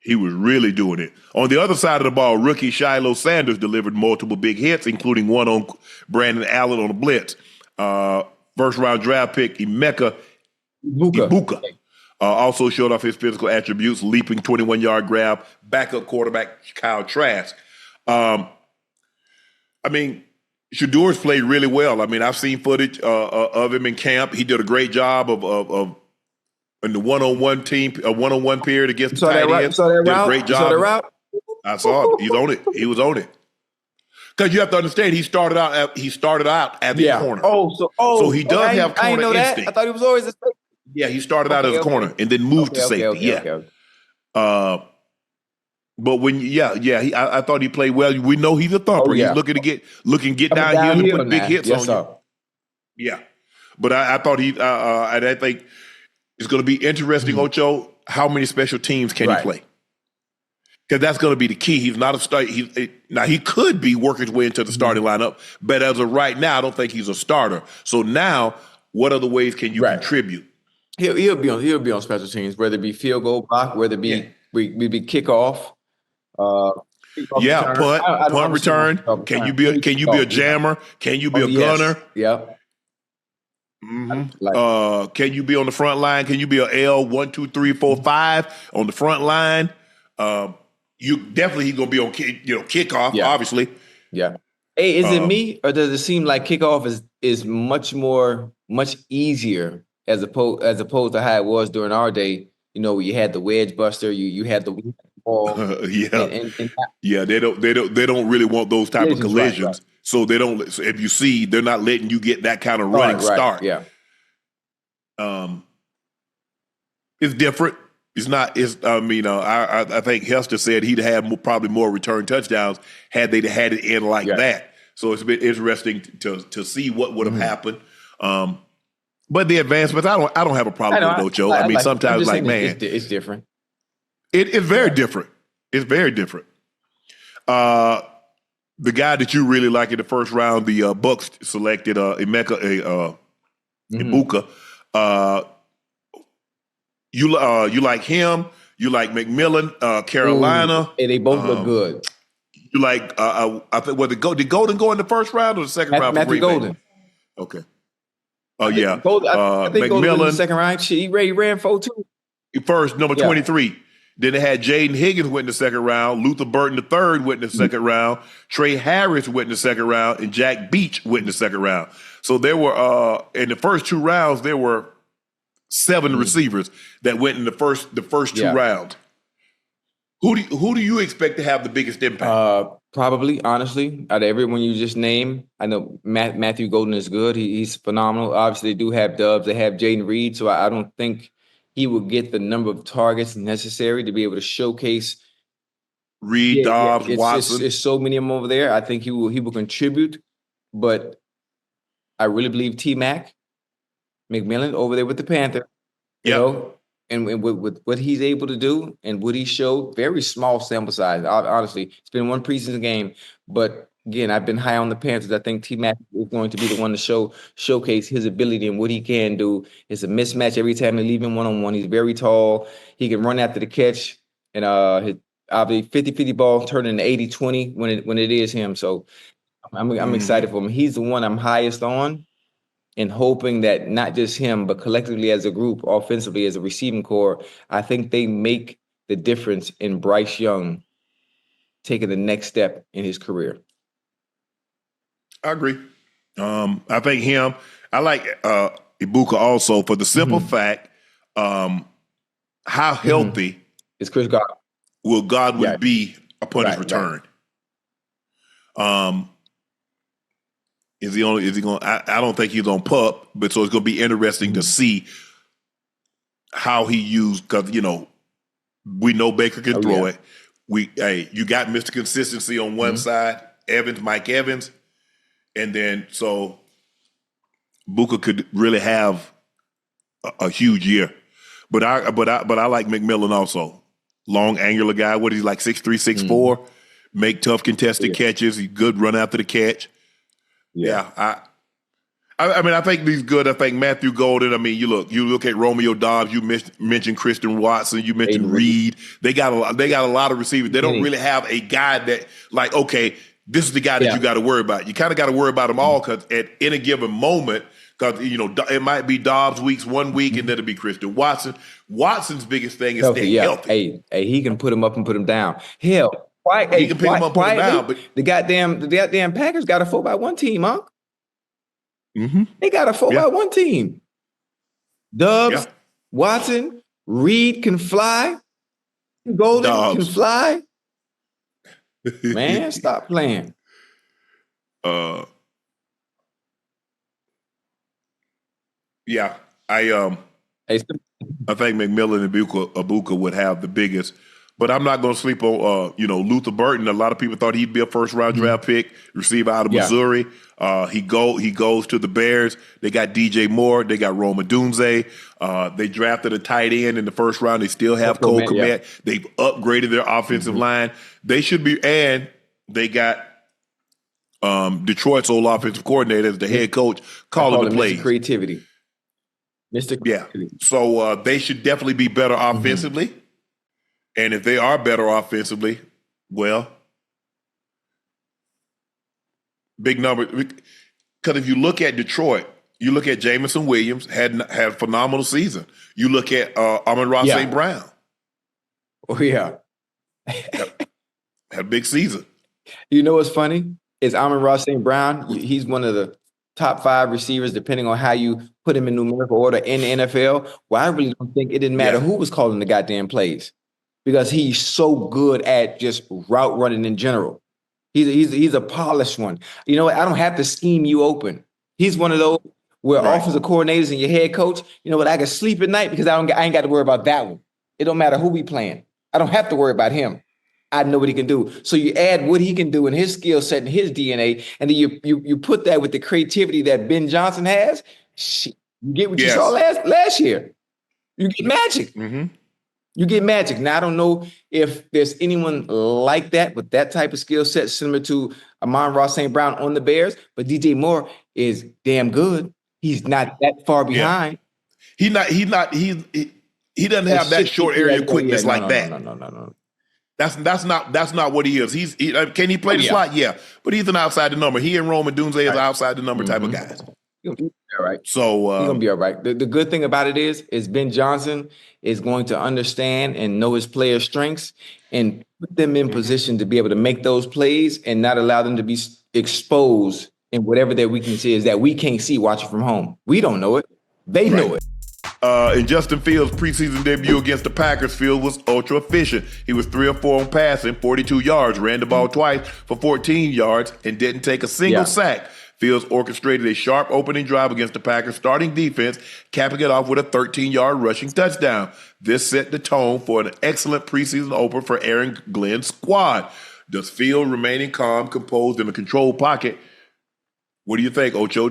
He was really doing it. On the other side of the ball, rookie Shedeur Sanders delivered multiple big hits, including one on Brandon Allen on a blitz. First-round draft pick Emeka Ibuka also showed off his physical attributes, leaping 21-yard grab, backup quarterback Kyle Trask. Shedeur's played really well. I've seen footage of him in camp. He did a great job of in the one-on-one period against the tight ends. Did a great job. Saw the route? I saw it. He's on it. He was on it. Because you have to understand, he started out at the corner. So he does have corner instinct. I thought he was always a safety. Yeah, he started out as a corner and then moved to safety. But when I thought he played well. We know he's a thumper. He's looking to get downhill and put big hits on you. Yeah, but I thought and I think it's going to be interesting, Ocho. How many special teams can he play? Because that's going to be the key. He's not a start. Now he could be working his way into the starting lineup, but as of right now, I don't think he's a starter. So now, what other ways can you contribute? He'll be on special teams, whether it be field goal block, whether it be we be kickoff. Punt return. Can you be a jammer? Can you be a gunner? Yeah. Mm-hmm. Can you be on the front line? Can you be a L 1, 2, 3, 4, 5 on the front line? He's gonna be on kickoff, obviously. Yeah. Hey, is it me or does it seem like kickoff is much easier as opposed to how it was during our day? Where you had the wedge buster, you had the ball. They don't really want those type of collisions. Right. So they don't. So if you see, they're not letting you get that kind of running start. Yeah. It's different. It's not. I think Hester said he'd have probably more return touchdowns had they had it in like that. So it's been interesting to see what would have happened. But the advancements, I don't have a problem with it, Ocho. Sometimes man, it's different. It's very different. It's very different. The guy that you really like in the first round, the Bucks selected Emeka Ibuka. You like him. You like McMillan, Carolina. Hey, they both look good. You like I think did Golden go in the first round or the second round? Matthew Golden. Okay. Oh yeah. I think McMillan in the second round. He ran 4-2. First, number 23. Then they had Jaden Higgins went in the second round. Luther Burton III went in the second round. Trey Harris went in the second round. And Jack Beach went in the second round. So there were, in the first 2 rounds, there were 7 receivers that went in the first 2 rounds. Who do you expect to have the biggest impact? Probably, honestly, out of everyone you just named, I know Matthew Golden is good. He's phenomenal. Obviously, they do have Dubs. They have Jaden Reed, so I don't think he will get the number of targets necessary to be able to showcase Reed, Dobbs, Watson. It's so many of them over there. I think he will contribute, but I really believe T-Mac, McMillan over there with the Panther, you know, and with what he's able to do and what he showed, very small sample size. Honestly, it's been one preseason game, but again, I've been high on the Panthers. I think T-Mac is going to be the one to showcase his ability and what he can do. It's a mismatch every time they leave him one-on-one. He's very tall. He can run after the catch, and his obviously 50-50 ball turn into 80-20 when it is him. So I'm excited for him. He's the one I'm highest on, and hoping that not just him, but collectively as a group, offensively as a receiving core, I think they make the difference in Bryce Young taking the next step in his career. I agree. I think I like Ibuka also for the simple fact, how healthy is Chris Godwin? Will Godwin be upon his return? Right. Is he going? I don't think he's on PUP, but so it's going to be interesting to see how he used, because we know Baker can throw it. You got Mr. Consistency on one side, Mike Evans, and then so Buka could really have a huge year. But I like McMillan also. Long, angular guy. What is he, like 6'3", 6'4"? Make tough contested catches. He's good run after the catch. Yeah. I mean, I think he's good. I think Matthew Golden. I mean, you look at Romeo Dobbs. You mentioned Christian Watson. You mentioned Reed. They got a lot of receivers. They don't really have a guy that, like, okay, this is the guy that you got to worry about. You kind of got to worry about them all, because at any given moment, because it might be Dobbs one week, and then it'll be Christian Watson. Watson's biggest thing is staying healthy. Hey, he can put him up and put him down. Hell, he can pick him up and put him down. But the goddamn Packers got a 4x1 team, huh? They got a 4x1 team. Dubs, Watson, Reed can fly. Golden can fly. Man, stop playing. Yeah, I think McMillan and Ibuka would have the biggest, but I'm not going to sleep on Luther Burton. A lot of people thought he'd be a first-round draft pick, receiver out of Missouri. He goes to the Bears. They got DJ Moore. They got Rome Odunze. They drafted a tight end in the first round. They still have Cole Kmet. Yeah. They've upgraded their offensive line. They should be, and they got Detroit's old offensive coordinator as the head coach calling the plays. Mr. Creativity. So they should definitely be better offensively. And if they are better offensively, well, big number. Because if you look at Detroit, you look at Jameson Williams, had a phenomenal season. You look at Amon-Ra St. Brown. Oh, yeah. had a big season. You know what's funny? Is Amon-Ra St. Brown, he's one of the top 5 receivers, depending on how you put him in numerical order in the NFL. Well, I really don't think it didn't matter who was calling the goddamn plays, because he's so good at just route running in general. He's a polished one. You know what? I don't have to scheme you open. He's one of those where offensive coordinators and your head coach, you know what? I can sleep at night because I ain't got to worry about that one. It don't matter who we playing. I don't have to worry about him. I know what he can do. So you add what he can do in his skill set and his DNA, and then you put that with the creativity that Ben Johnson has. Shit, you get what you saw last year. You get magic. You get magic. Now, I don't know if there's anyone like that with that type of skill set similar to Amon-Ra St. Brown on the Bears, but DJ Moore is damn good. He's not that far behind. He doesn't have that short area quickness like that. No. That's not what he is. Can he play the slot? Yeah, but he's an outside the number. He and Rome Odunze is outside the number type of guys. He'll be all right. So He's gonna be all right. The good thing about it is Ben Johnson is going to understand and know his players' strengths and put them in position to be able to make those plays and not allow them to be exposed in whatever their weakness is that we can't see watching from home. We don't know it. They know it. In Justin Fields' preseason debut against the Packers, Fields was ultra efficient. He was 3 of 4 on passing, 42 yards, ran the ball twice for 14 yards, and didn't take a single sack. Fields orchestrated a sharp opening drive against the Packers' starting defense, capping it off with a 13-yard rushing touchdown. This set the tone for an excellent preseason opener for Aaron Glenn's squad. Does Fields remaining calm, composed, in a controlled pocket? What do you think, Ocho?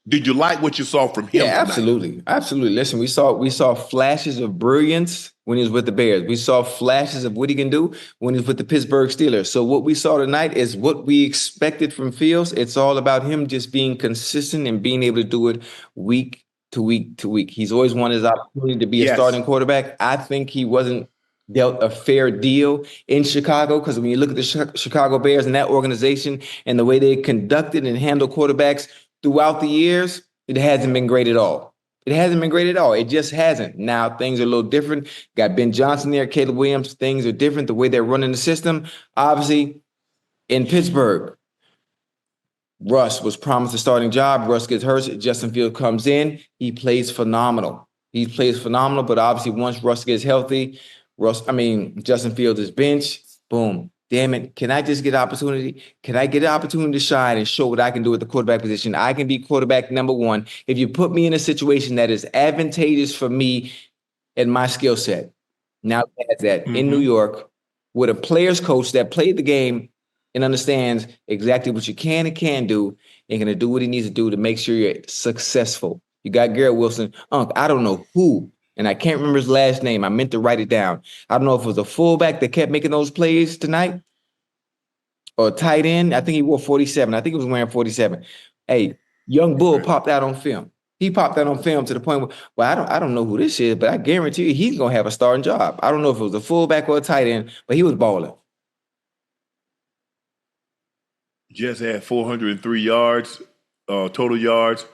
Did you like what you saw from him? Yeah, absolutely. Absolutely. Listen, we saw flashes of brilliance when he was with the Bears. We saw flashes of what he can do when he's with the Pittsburgh Steelers. So what we saw tonight is what we expected from Fields. It's all about him just being consistent and being able to do it week to week to week. He's always wanted his opportunity to be a starting quarterback. I think he wasn't dealt a fair deal in Chicago because when you look at the Chicago Bears and that organization and the way they conducted and handled quarterbacks throughout the years, it hasn't been great at all. It hasn't been great at all. It just hasn't. Now things are a little different. Got Ben Johnson there, Caleb Williams. Things are different. The way they're running the system. Obviously, in Pittsburgh, Russ was promised a starting job. Russ gets hurt. Justin Fields comes in. He plays phenomenal. But obviously once Russ gets healthy, Justin Fields is benched. Boom. Damn it. Can I just get an opportunity? Can I get an opportunity to shine and show what I can do at the quarterback position? I can be quarterback number one. If you put me in a situation that is advantageous for me and my skill set. Now that in New York with a player's coach that played the game and understands exactly what you can and can't do and going to do what he needs to do to make sure you're successful. You got Garrett Wilson. I don't know who. And I can't remember his last name. I meant to write it down. I don't know if it was a fullback that kept making those plays tonight or a tight end. I think he wore 47. I think he was wearing 47. Hey, young Bull popped out on film. He popped out on film to the point where, well, I don't know who this is, but I guarantee you he's going to have a starting job. I don't know if it was a fullback or a tight end, but he was balling. Jets had 403 yards, total yards.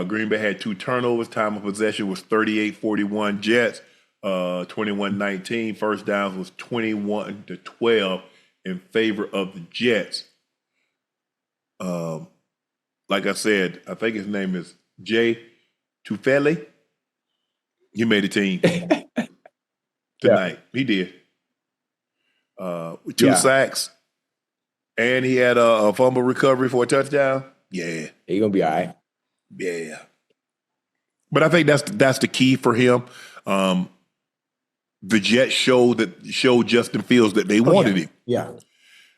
Green Bay had 2 turnovers. Time of possession was 38-41 Jets, 21-19. First downs was 21-12 in favor of the Jets. Like I said, I think his name is Jay Tufele. He made the team tonight. He did. 2 sacks. And he had a fumble recovery for a touchdown. Yeah. He's going to be all right. Yeah. But I think that's the key for him. The Jets showed Justin Fields that they wanted him. Yeah.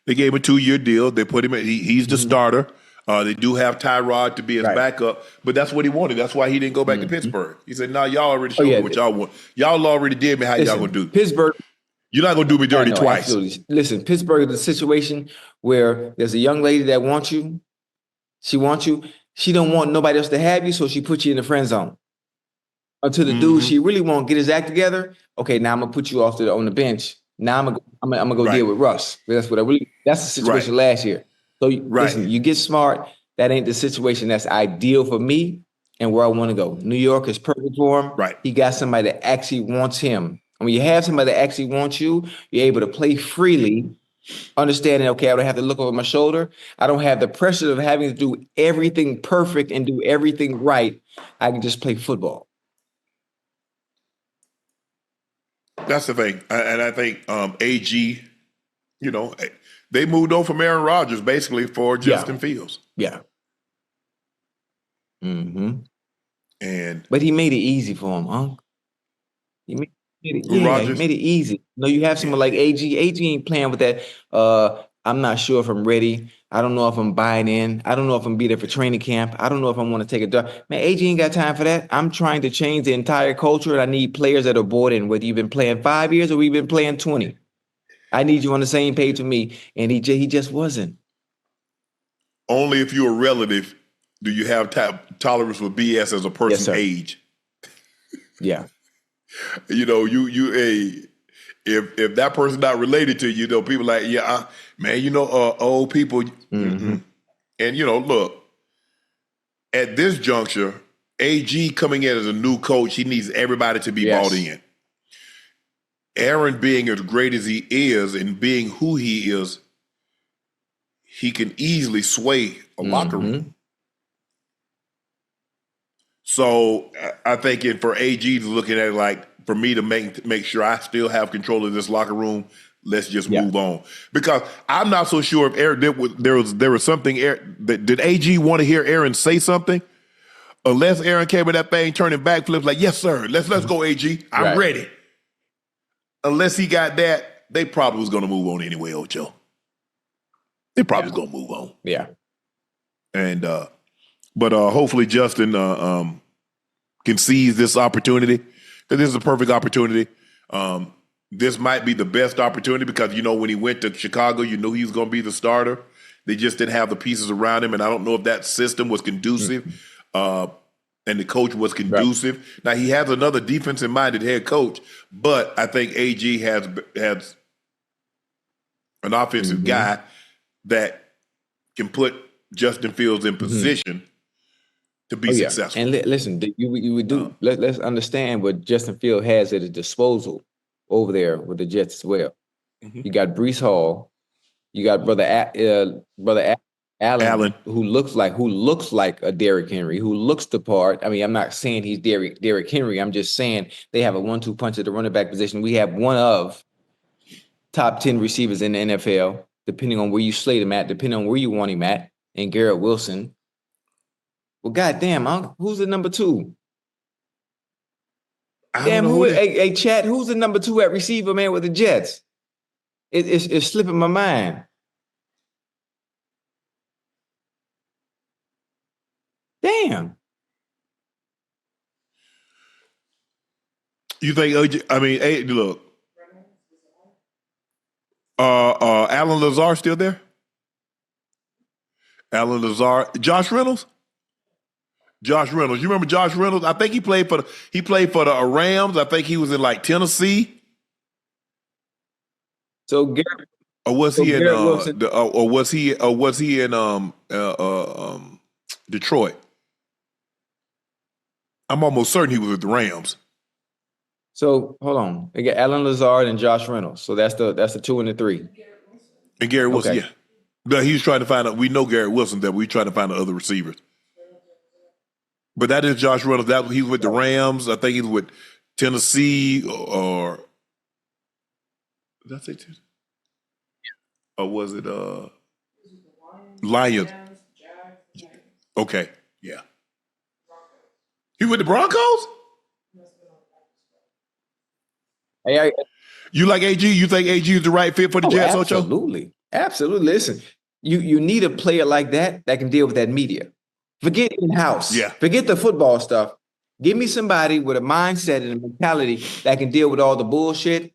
They gave him a 2-year deal. They put him in. He's the starter. They do have Tyrod to be his backup, but that's what he wanted. That's why he didn't go back to Pittsburgh. He said, "No, y'all already showed me what y'all want. Y'all already did me. How y'all gonna do? Pittsburgh. You're not gonna do me dirty twice." Absolutely. Listen, Pittsburgh is a situation where there's a young lady that wants you. She wants you. She don't want nobody else to have you, so she puts you in the friend zone. Until the dude she really won't get his act together. Okay, now I'm gonna put you off on the bench. Now I'm gonna go deal with Russ. That's the situation last year. So listen, you get smart. That ain't the situation that's ideal for me and where I want to go. New York is perfect for him. Right. He got somebody that actually wants him. And when you have somebody that actually wants you, you're able to play freely, understanding, okay, I don't have to look over my shoulder. I don't have the pressure of having to do everything perfect and do everything right. I can just play football. That's the thing. And I think AG, they moved on from Aaron Rodgers basically for Justin Fields. Yeah. And but he made it easy for him, Unc. He made it easy. You have someone like AG. AG ain't playing with that. I'm not sure if I'm ready. I don't know if I'm buying in. I don't know if I'm be there for training camp. I don't know if I want to take a dog. Man, AG ain't got time for that. I'm trying to change the entire culture, and I need players that are bought in, whether you've been playing 5 years or we've been playing 20. I need you on the same page with me, and he just wasn't. Only if you're a relative do you have tolerance with BS as a person's age. Yeah. If that person's not related to you, people like, old people. And look, at this juncture, AG coming in as a new coach, he needs everybody to be bought in. Aaron being as great as he is and being who he is, he can easily sway a locker room. So I think for AG to looking at it like, for me to make sure I still have control of this locker room, let's just move on. Because I'm not so sure if Aaron there was something did AG want to hear Aaron say something? Unless Aaron came with that thing turning backflips like, yes, sir, let's go, AG. I'm ready. Unless he got that, they probably was going to move on anyway, Ocho. They probably was going to move on. Yeah. And but hopefully Justin can seize this opportunity, because this is a perfect opportunity. This might be the best opportunity because, when he went to Chicago, he was going to be the starter. They just didn't have the pieces around him, and I don't know if that system was conducive and the coach was conducive. Right. Now, he has another defensive-minded head coach, but I think AG has an offensive guy that can put Justin Fields in position to be successful. And listen, you would do. Let's understand what Justin Fields has at his disposal over there with the Jets as well. You got Breece Hall, you got brother Allen, who looks like a Derrick Henry, who looks the part. I mean, I'm not saying he's Derrick Henry. I'm just saying they have a 1-2 punch at the running back position. We have one of top 10 receivers in the NFL, depending on where you slate him at, depending on where you want him at, and Garrett Wilson. Well, goddamn, who's the number 2? Hey, Chad, who's the number 2 at receiver, man, with the Jets? It's slipping my mind. Damn. You think? Look. Alan Lazar still there? Alan Lazar, Josh Reynolds. You remember Josh Reynolds? I think he played for the Rams. I think he was in like Tennessee. So Garrett, or was he in Detroit? I'm almost certain he was with the Rams. So hold on, they got Alan Lazard and Josh Reynolds. So that's the 2 and the 3. And Garrett Wilson, yeah. But he was trying to find out. We know Garrett Wilson that we trying to find the other receivers. But that is Josh Reynolds. He's with the Rams. I think he's with Tennessee or did I say Tennessee? Or was it Lions? Okay, yeah. He with the Broncos? Hey, you like AG? You think AG is the right fit for the Jets, Ocho? Absolutely. Listen, you need a player like that can deal with that media. Forget in-house. Yeah. Forget the football stuff. Give me somebody with a mindset and a mentality that can deal with all the bullshit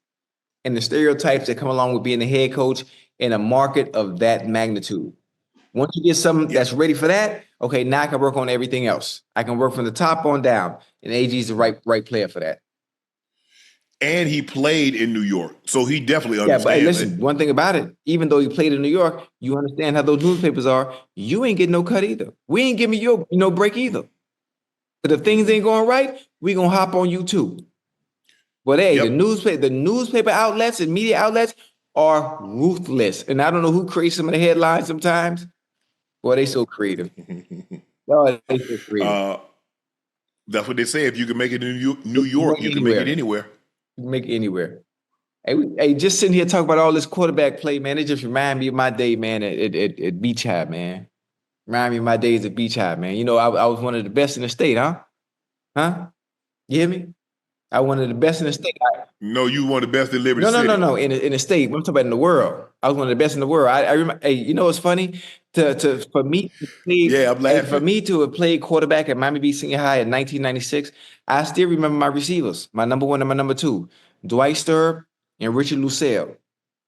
and the stereotypes that come along with being the head coach in a market of that magnitude. Once you get something that's ready for that, okay, now I can work on everything else. I can work from the top on down, and AG is the right player for that. And he played in New York, so he definitely understands. Yeah, but hey, listen, one thing about it, even though he played in New York, you understand how those newspapers are. You ain't getting no cut either. We ain't giving you no break either. But if things ain't going right, we gonna hop on you too. But hey, the newspaper outlets and media outlets are ruthless. And I don't know who creates some of the headlines sometimes. Boy, they so creative. That's what they say. If you can make it in New York, you can make it anywhere. You can make it anywhere. Hey, just sitting here talking about all this quarterback play, man. It just remind me of my day, man, at Beach High, man. Remind me of my days at Beach High, man. I was one of the best in the state, huh? Huh? You hear me? I was one of the best in the state. No, you one of the best in Liberty City. No. In the state. I'm talking about in the world. I was one of the best in the world. I remember. Hey, you know what's funny? For me to play, I'm laughing. For me to have played quarterback at Miami Beach Senior High in 1996, I still remember my receivers, my number 1 and my number 2, Dwight Sturb and Richard Lucelle.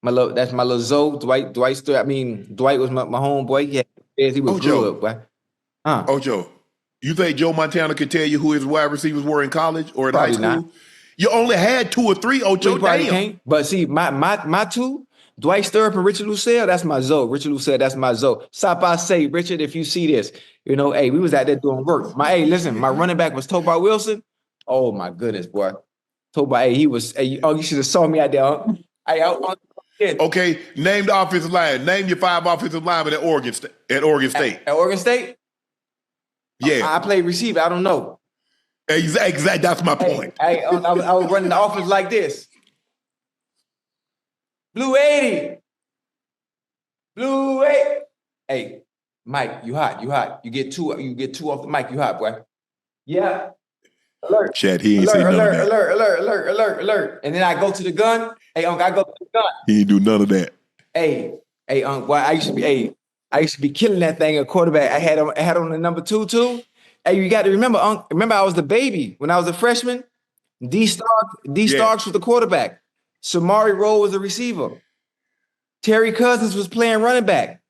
That's my little Zoe. Dwight Sturb. I mean, Dwight was my homeboy. He was good, boy. Ocho, you think Joe Montana could tell you who his wide receivers were in college or in high school? Not. You only had 2 or 3, Ocho. He probably can't. But see, my 2 Dwight Stirrup and Richard Lucille, that's my Zoe. Richard Lucille, that's my Zoe. Sapa say, Richard, if you see this, hey, we was out there doing work. Listen, my running back was Tobar Wilson. Oh my goodness, boy. Tobar, you should have saw me out there. Okay, name the offensive line. Name your 5 offensive linemen at Oregon State. At Oregon State? Yeah. I played receiver. I don't know. Exactly. That's my point. I was running the offense like this. Blue 80. Blue 80. Hey, Mike, you hot. You get two off the mic, you hot, boy. Yeah. Alert. Chad, he ain't say none of that. Alert. And then I go to the gun. Hey, Unc, I go to the gun. He ain't do none of that. Hey, Unc, boy, I used to be killing that thing at quarterback. I had on the number 2 too. Hey, you got to remember, Unc, I was the baby when I was a freshman. D Starks was the quarterback. Samari Rowe was the receiver. Terry Cousins was playing running back.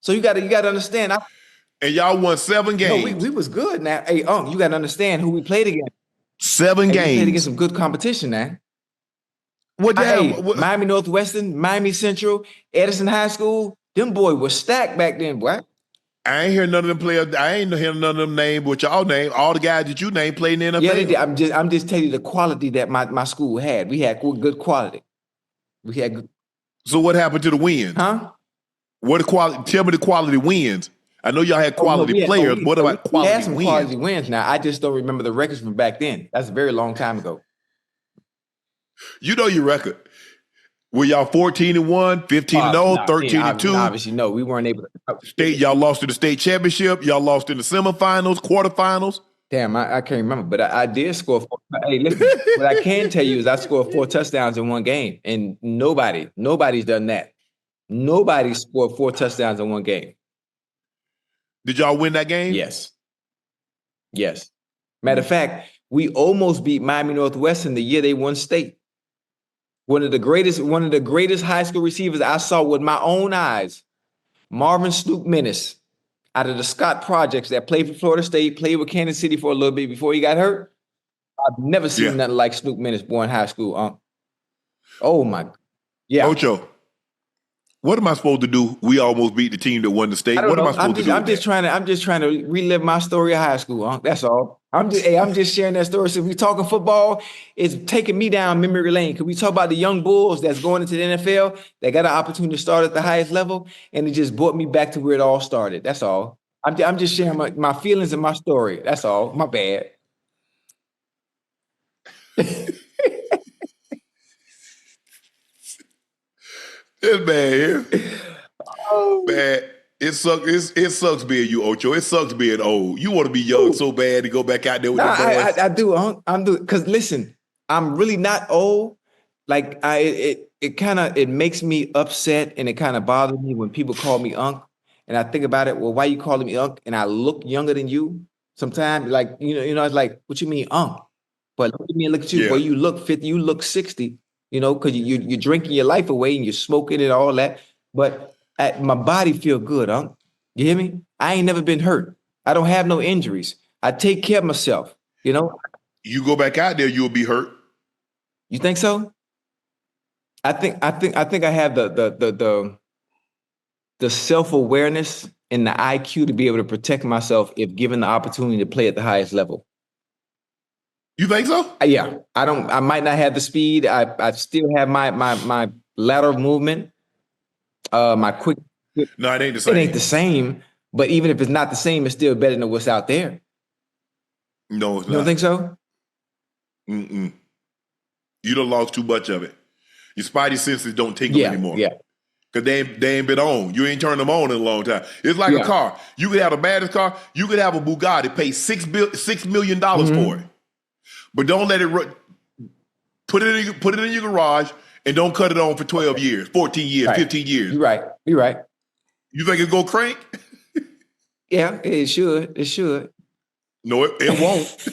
So you got to understand. And y'all won 7 games. No, we was good now. Hey, Unc, you got to understand who we played against. 7 games. We played against some good competition now. Miami Northwestern, Miami Central, Edison High School. Them boys were stacked back then, boy. I ain't hear none of them players. I ain't hear none of them names, but y'all name. All the guys that you named played in the NFL. Yeah, they did. I'm just telling you the quality that my school had. We had good quality. We had good. So what happened to the wins? Huh? What the quality? Tell me the quality wins. I know y'all had quality players. What about quality wins? We had some quality wins now. I just don't remember the records from back then. That's a very long time ago. You know your record. Were y'all 14-1, 15-0, 13-2? Obviously, no. We weren't able to. Y'all lost in the state championship. Y'all lost in the semifinals, quarterfinals. Damn, I can't remember, but I did score 4. Hey, listen, what I can tell you is I scored 4 touchdowns in one game, and nobody's done that. Nobody scored 4 touchdowns in one game. Did y'all win that game? Yes. Matter of fact, we almost beat Miami Northwestern the year they won state. One of the greatest high school receivers I saw with my own eyes, Marvin Snoop Menace, out of the Scott Projects that played for Florida State, played with Kansas City for a little bit before he got hurt. I've never seen nothing like Snoop Menace born in high school. Oh my, yeah. Ocho, what am I supposed to do? We almost beat the team that won the state. What am I supposed to do? I'm just trying to relive my story of high school. That's all. I'm just sharing that story. So if we talking football, it's taking me down memory lane. Because we talk about the young bulls that's going into the NFL, they got an opportunity to start at the highest level, and it just brought me back to where it all started. That's all. I'm just sharing my feelings and my story. That's all. My bad. This man here. Oh man. It sucks being you, Ocho. It sucks being old. You want to be young so bad to go back out there with the boys. I do. I'm doing because listen, I'm really not old. Like it makes me upset and it kind of bothers me when people call me Unc. And I think about it. Well, why you calling me Unc? And I look younger than you. Sometimes, like it's like, what you mean, Unc? But look at me and look at you. Boy, you look 50. You look 60. Because you're drinking your life away and you're smoking and all that. But my body feel good, Unc. You hear me? I ain't never been hurt. I don't have no injuries. I take care of myself. You go back out there, you'll be hurt. You think so? I think I have the self-awareness and the IQ to be able to protect myself if given the opportunity to play at the highest level. You think so? Yeah. I might not have the speed. I still have my lateral movement. My quick. No, it ain't the same. It ain't the same. But even if it's not the same, it's still better than what's out there. No, it's not. You don't think so? Mm-mm. You done lost too much of it. Your spidey senses don't tingle anymore. Yeah. Because they ain't been on. You ain't turned them on in a long time. It's like a car. You could have the baddest car. You could have a Bugatti, pay $6 million for it. But don't let it run. Put it in your garage and don't cut it on for 12 years, 14 years, 15 years. You're right. You think it's going to crank? Yeah, it should. It should. No, it won't.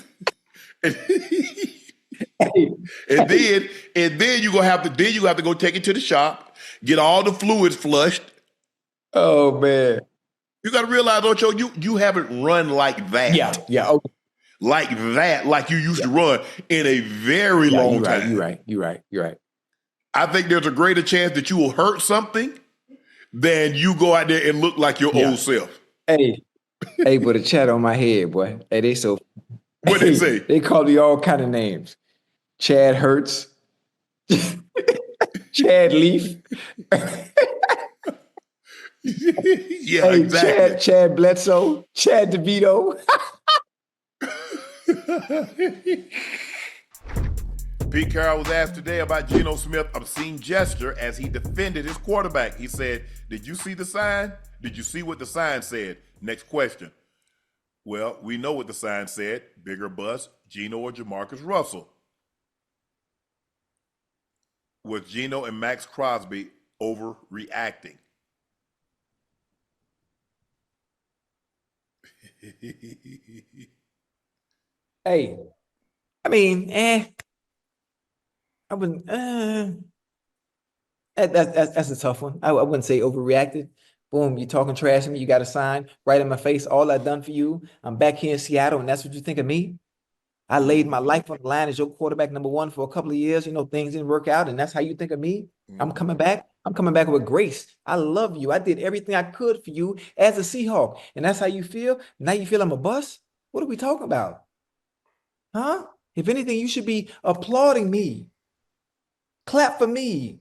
and then you have to go take it to the shop, get all the fluids flushed. Oh man. You got to realize, Ocho, you haven't run like that. Yeah. Okay. Like you used to run in a very long time. You're right. I think there's a greater chance that you will hurt something than you go out there and look like your old self. Hey, but a chat on my head, boy. Hey, they so. What they say? They call me all kind of names. Chad Hurts. Chad Leaf. Yeah, hey, exactly. Chad Bledsoe. Chad DeVito. Pete Carroll was asked today about Geno Smith's obscene gesture as he defended his quarterback. He said, "Did you see the sign? Did you see what the sign said?" Next question. Well, we know what the sign said. Bigger bust, Geno or Jamarcus Russell. Was Geno and Max Crosby overreacting? Hey, I mean, I wouldn't. That's a tough one. I wouldn't say overreacted. Boom, you talking trash to me. You got a sign right in my face. All I've done for you. I'm back here in Seattle, and that's what you think of me. I laid my life on the line as your quarterback number one for a couple of years. You know, things didn't work out, and that's how you think of me. I'm coming back. I'm coming back with grace. I love you. I did everything I could for you as a Seahawk, and that's how you feel. Now you feel I'm a bust? What are we talking about? Huh? If anything, you should be applauding me. Clap for me.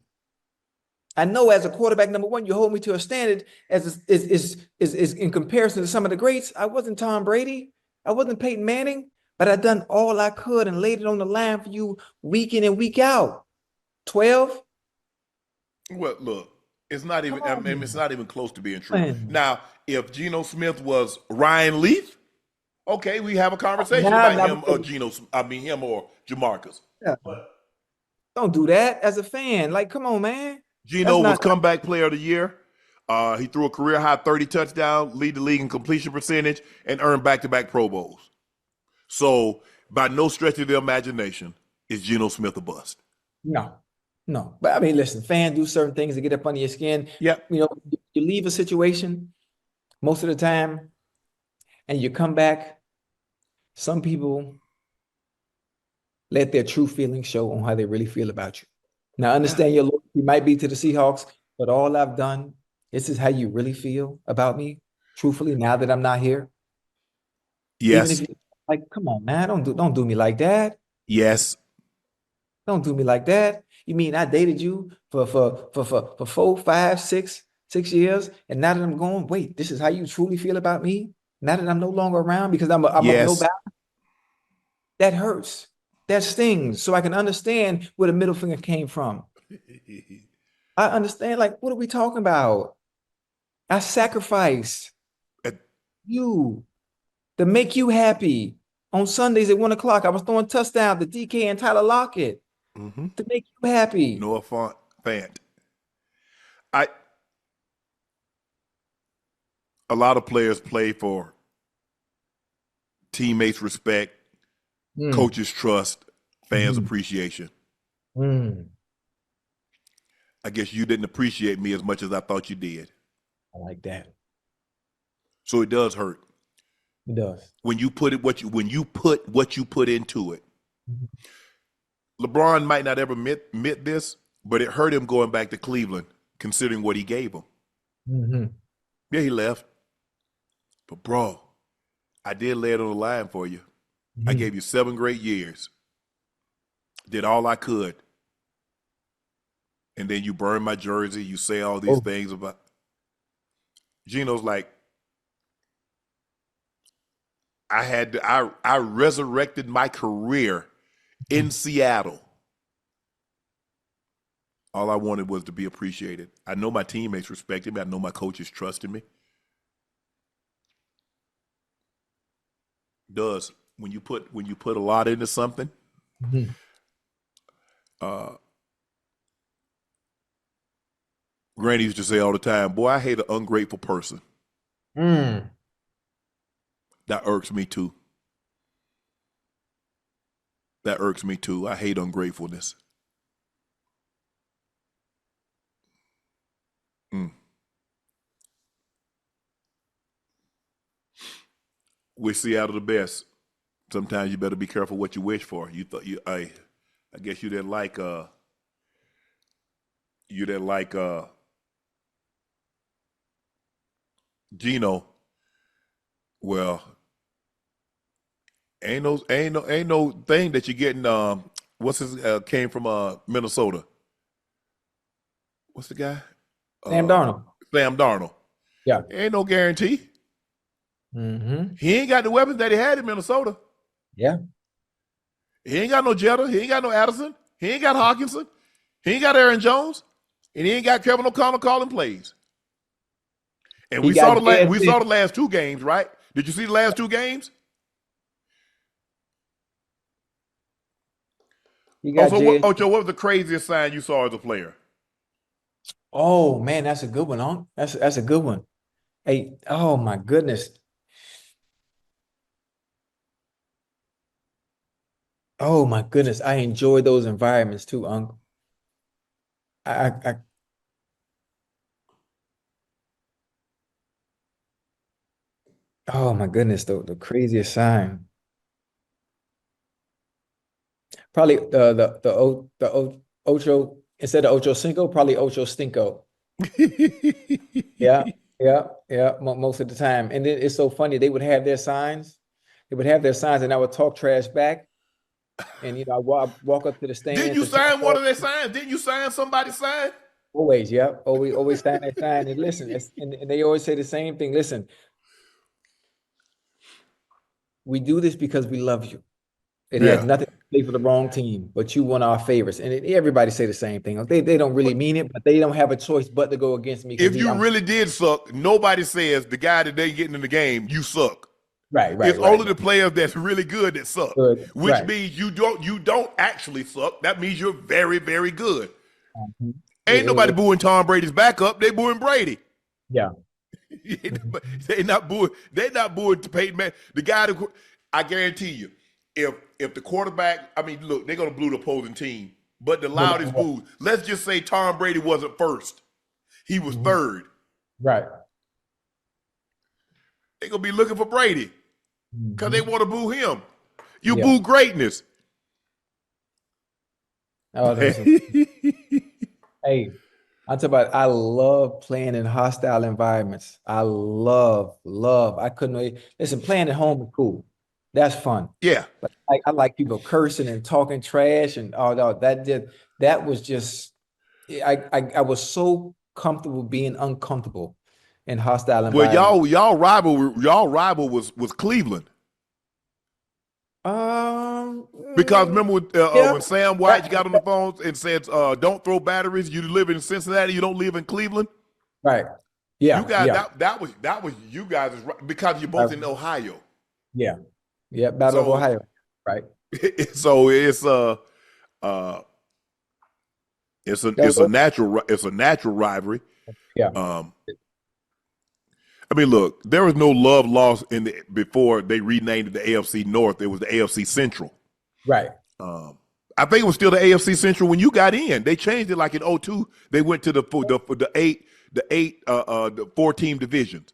I know as a quarterback number one, you hold me to a standard as is in comparison to some of the greats. I wasn't Tom Brady. I wasn't Peyton Manning, but I done all I could and laid it on the line for you week in and week out. 12. Well, look, it's not even. I mean, it's not even close to being true. Man. Now, if Geno Smith was Ryan Leaf, okay, we have a conversation about him or Geno. I mean, him or Jamarcus. Yeah. Don't do that as a fan. Like, come on, man. Geno was comeback player of the year. He threw a career high 30 touchdowns, lead the league in completion percentage, and earned back-to-back Pro Bowls. So, by no stretch of the imagination, is Geno Smith a bust? No. But I mean, listen, fans do certain things to get up under your skin. Yep. You know, you leave a situation most of the time and you come back. Some people let their true feelings show on how they really feel about you. Now, understand your loyalty might be to the Seahawks, but all I've done, this is how you really feel about me, truthfully, now that I'm not here. Yes. Even if you like, come on, man, don't do me like that. Yes. Don't do me like that. You mean I dated you for 4, 5, 6 years, and now that I'm going, wait, this is how you truly feel about me? Now that I'm no longer around because I'm of no value? That hurts. That stings. So I can understand where the middle finger came from. I understand, like, what are we talking about? I sacrificed you to make you happy. On Sundays at 1:00, I was throwing touchdowns to DK and Tyler Lockett to make you happy. Noah Fant. A lot of players play for teammates' respect, coaches' trust, fans' appreciation. I guess you didn't appreciate me as much as I thought you did. I like that. So it does hurt. It does. When you put what you put into it. LeBron might not ever admit this, but it hurt him going back to Cleveland, considering what he gave him. Yeah, he left. But bro, I did lay it on the line for you. I gave you 7 great years. Did all I could. And then you burn my jersey. You say all these things about. Geno's like, I resurrected my career in Seattle. All I wanted was to be appreciated. I know my teammates respected me. I know my coaches trusted me. Does when you put a lot into something. Granny used to say all the time, "Boy, I hate an ungrateful person." That irks me too. I hate ungratefulness. Wish Seattle the best. Sometimes you better be careful what you wish for. I guess you didn't like You didn't like Geno. Well, ain't no thing that you're getting. What's his came from Minnesota? What's the guy? Sam Darnold. Sam Darnold. Yeah. Ain't no guarantee. Mm-hmm. He ain't got the weapons that he had in Minnesota. Yeah. He ain't got no Jetta. He ain't got no Addison. He ain't got Hawkinson. He ain't got Aaron Jones. And he ain't got Kevin O'Connell calling plays. And we saw the last two games, right? Did you see the last two games? Ocho, what was the craziest sign you saw as a player? Oh man, that's a good one, Unc. That's a good one. Hey, oh my goodness. Oh my goodness. I enjoy those environments too, Unc. I oh my goodness, the craziest sign. Probably the Ocho instead of Ochocinco, probably Ochocinco. Yeah, yeah. Most of the time. And then it's so funny. They would have their signs. They would have their signs, and I would talk trash back. And I walk up to the stands. Didn't you sign one of their signs? Didn't you sign somebody's sign? Always, yeah. Always sign that sign. And listen, and they always say the same thing. Listen, we do this because we love you. It has nothing to play for the wrong team, but you want our favorites. And everybody say the same thing. They don't really mean it, but they don't have a choice but to go against me. If you really did suck, nobody says the guy that they getting in the game, you suck. Right. It's only the players that's really good that suck, which means you don't actually suck. That means you're very, very good. Mm-hmm. Ain't nobody booing Tom Brady's backup. They booing Brady. Yeah. They're not booing Peyton Manning. The guy that I guarantee you, if the quarterback, I mean, look, they're gonna boo the opposing team, but the loudest boo. Let's just say Tom Brady wasn't first; he was third. Right. They're gonna be looking for Brady because they want to boo him. You boo greatness. Oh, hey, I talk about. I love playing in hostile environments. I love. I couldn't wait. Listen, playing at home is cool. That's fun. Yeah. But I like people cursing and talking trash and all that. That was just. I was so comfortable being uncomfortable in hostile environments. Well, y'all rival was Cleveland. Because remember when Sam White got on the phone and said, "Don't throw batteries. You live in Cincinnati. You don't live in Cleveland." Right. Yeah. You guys, that was you guys because you're both in Ohio. Yeah. Yeah. Battle of Ohio. Right. So it's a natural rivalry. Yeah. I mean, look, there was no love lost before they renamed it the AFC North. It was the AFC Central. Right. I think it was still the AFC Central when you got in. They changed it like in 2002. They went to the 4-team divisions.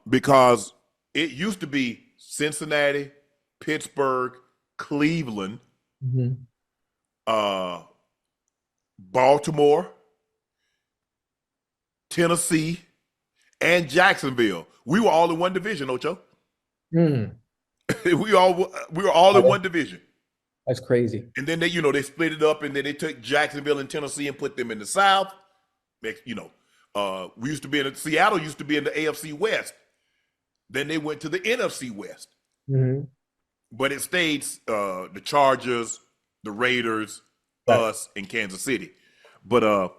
Because it used to be Cincinnati, Pittsburgh, Cleveland, Baltimore, Tennessee, and Jacksonville. We were all in one division, Ocho. we were all in one division. That's crazy. And then they split it up, and then they took Jacksonville and Tennessee and put them in the South. Seattle used to be in the AFC West. Then they went to the NFC West. But it stayed the Chargers, the Raiders, us, and Kansas City. But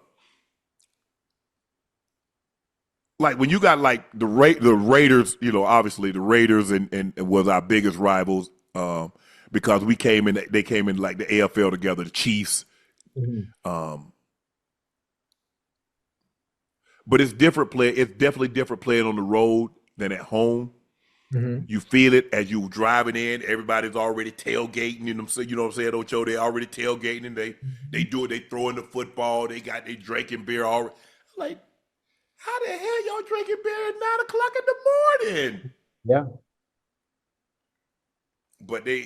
like when you got like the Raiders, obviously the Raiders and was our biggest rivals because they came in like the AFL together, the Chiefs. But it's different play. It's definitely different playing on the road than at home. You feel it as you driving in. Everybody's already tailgating. You know what I'm saying, Ocho? They already tailgating. They do it. They throwing the football. They drinking beer already. Like, how the hell y'all drinking beer at 9:00 in the morning? Yeah. But they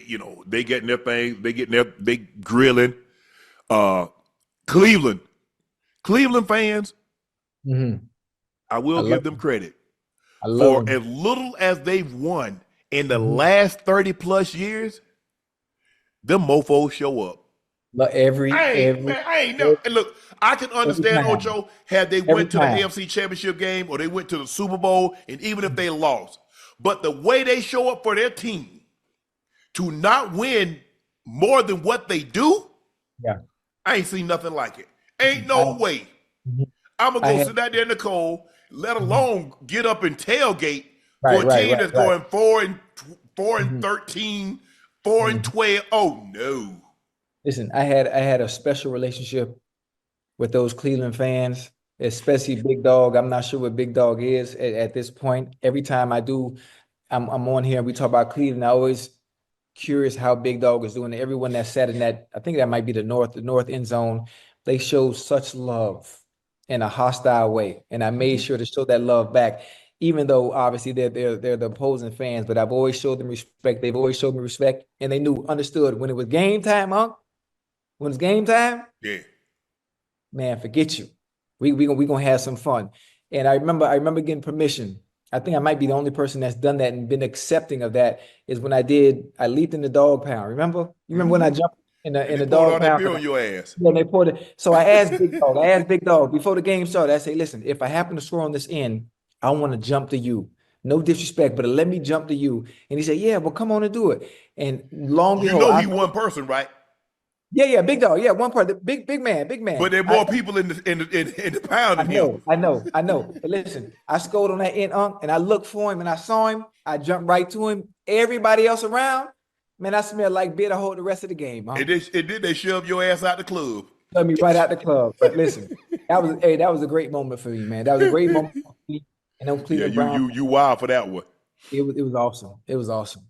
getting their thing. They grilling. Cleveland fans, Mm-hmm. I will give them credit I love for them. as little as they've won in the Mhm. last 30 plus years. Them mofos show up. But every I ain't never. And look, I can understand time. Ocho had they Every went to the time. AFC Championship game or they went to the Super Bowl, and even if they lost, but the way they show up for their team to not win more than what they do, Yeah. I ain't seen nothing like it. Ain't I, no way Mhm. I'm gonna I go had sit out there in the cold, let Mhm. alone get up and tailgate for Right, a right, team right, that's right. going 4 and Mhm. 13, 4 and Mhm. 12. Oh no. Listen, I had a special relationship with those Cleveland fans, especially Big Dog. I'm not sure what Big Dog is at this point. Every time I do, I'm on here and we talk about Cleveland. I always curious how Big Dog is doing. Everyone that sat in that, I think that might be the north end zone, they showed such love in a hostile way. And I made Mhm. sure to show that love back, even though obviously they're the opposing fans, but I've always showed them respect. They've always showed me respect. And they understood when it was game time, Unc, when it's game time, Yeah. man, forget you. We gonna have some fun. And I remember getting permission. I think I might be the only person that's done that and been accepting of that is when I leaped in the dog pound. Remember? You remember when I Mm-hmm. jumped in the And in they the poured all dog that pound? beer on your ass. Yeah, they poured it. So I asked Big Dog before the game started. I say, listen, if I happen to score on this end, I want to jump to you. No disrespect, but let me jump to you. And he said, yeah, well, come on and do it. And long You behold, know he one person, right? yeah, Big Dog, yeah, one part, the big But man. there are more people in the pound I than him. know, I know, I know. But listen, I scored on that end, and I looked for him and I saw him. I jumped right to him. Everybody else around, man, I smelled like beer the rest of the game, And Unc. they shove your ass out the club. Let me right out the club. But listen, that was a great moment for me, man. That was a great moment for me and those Yeah, Cleveland you Browns. you you wild for that one. It was awesome. It was awesome.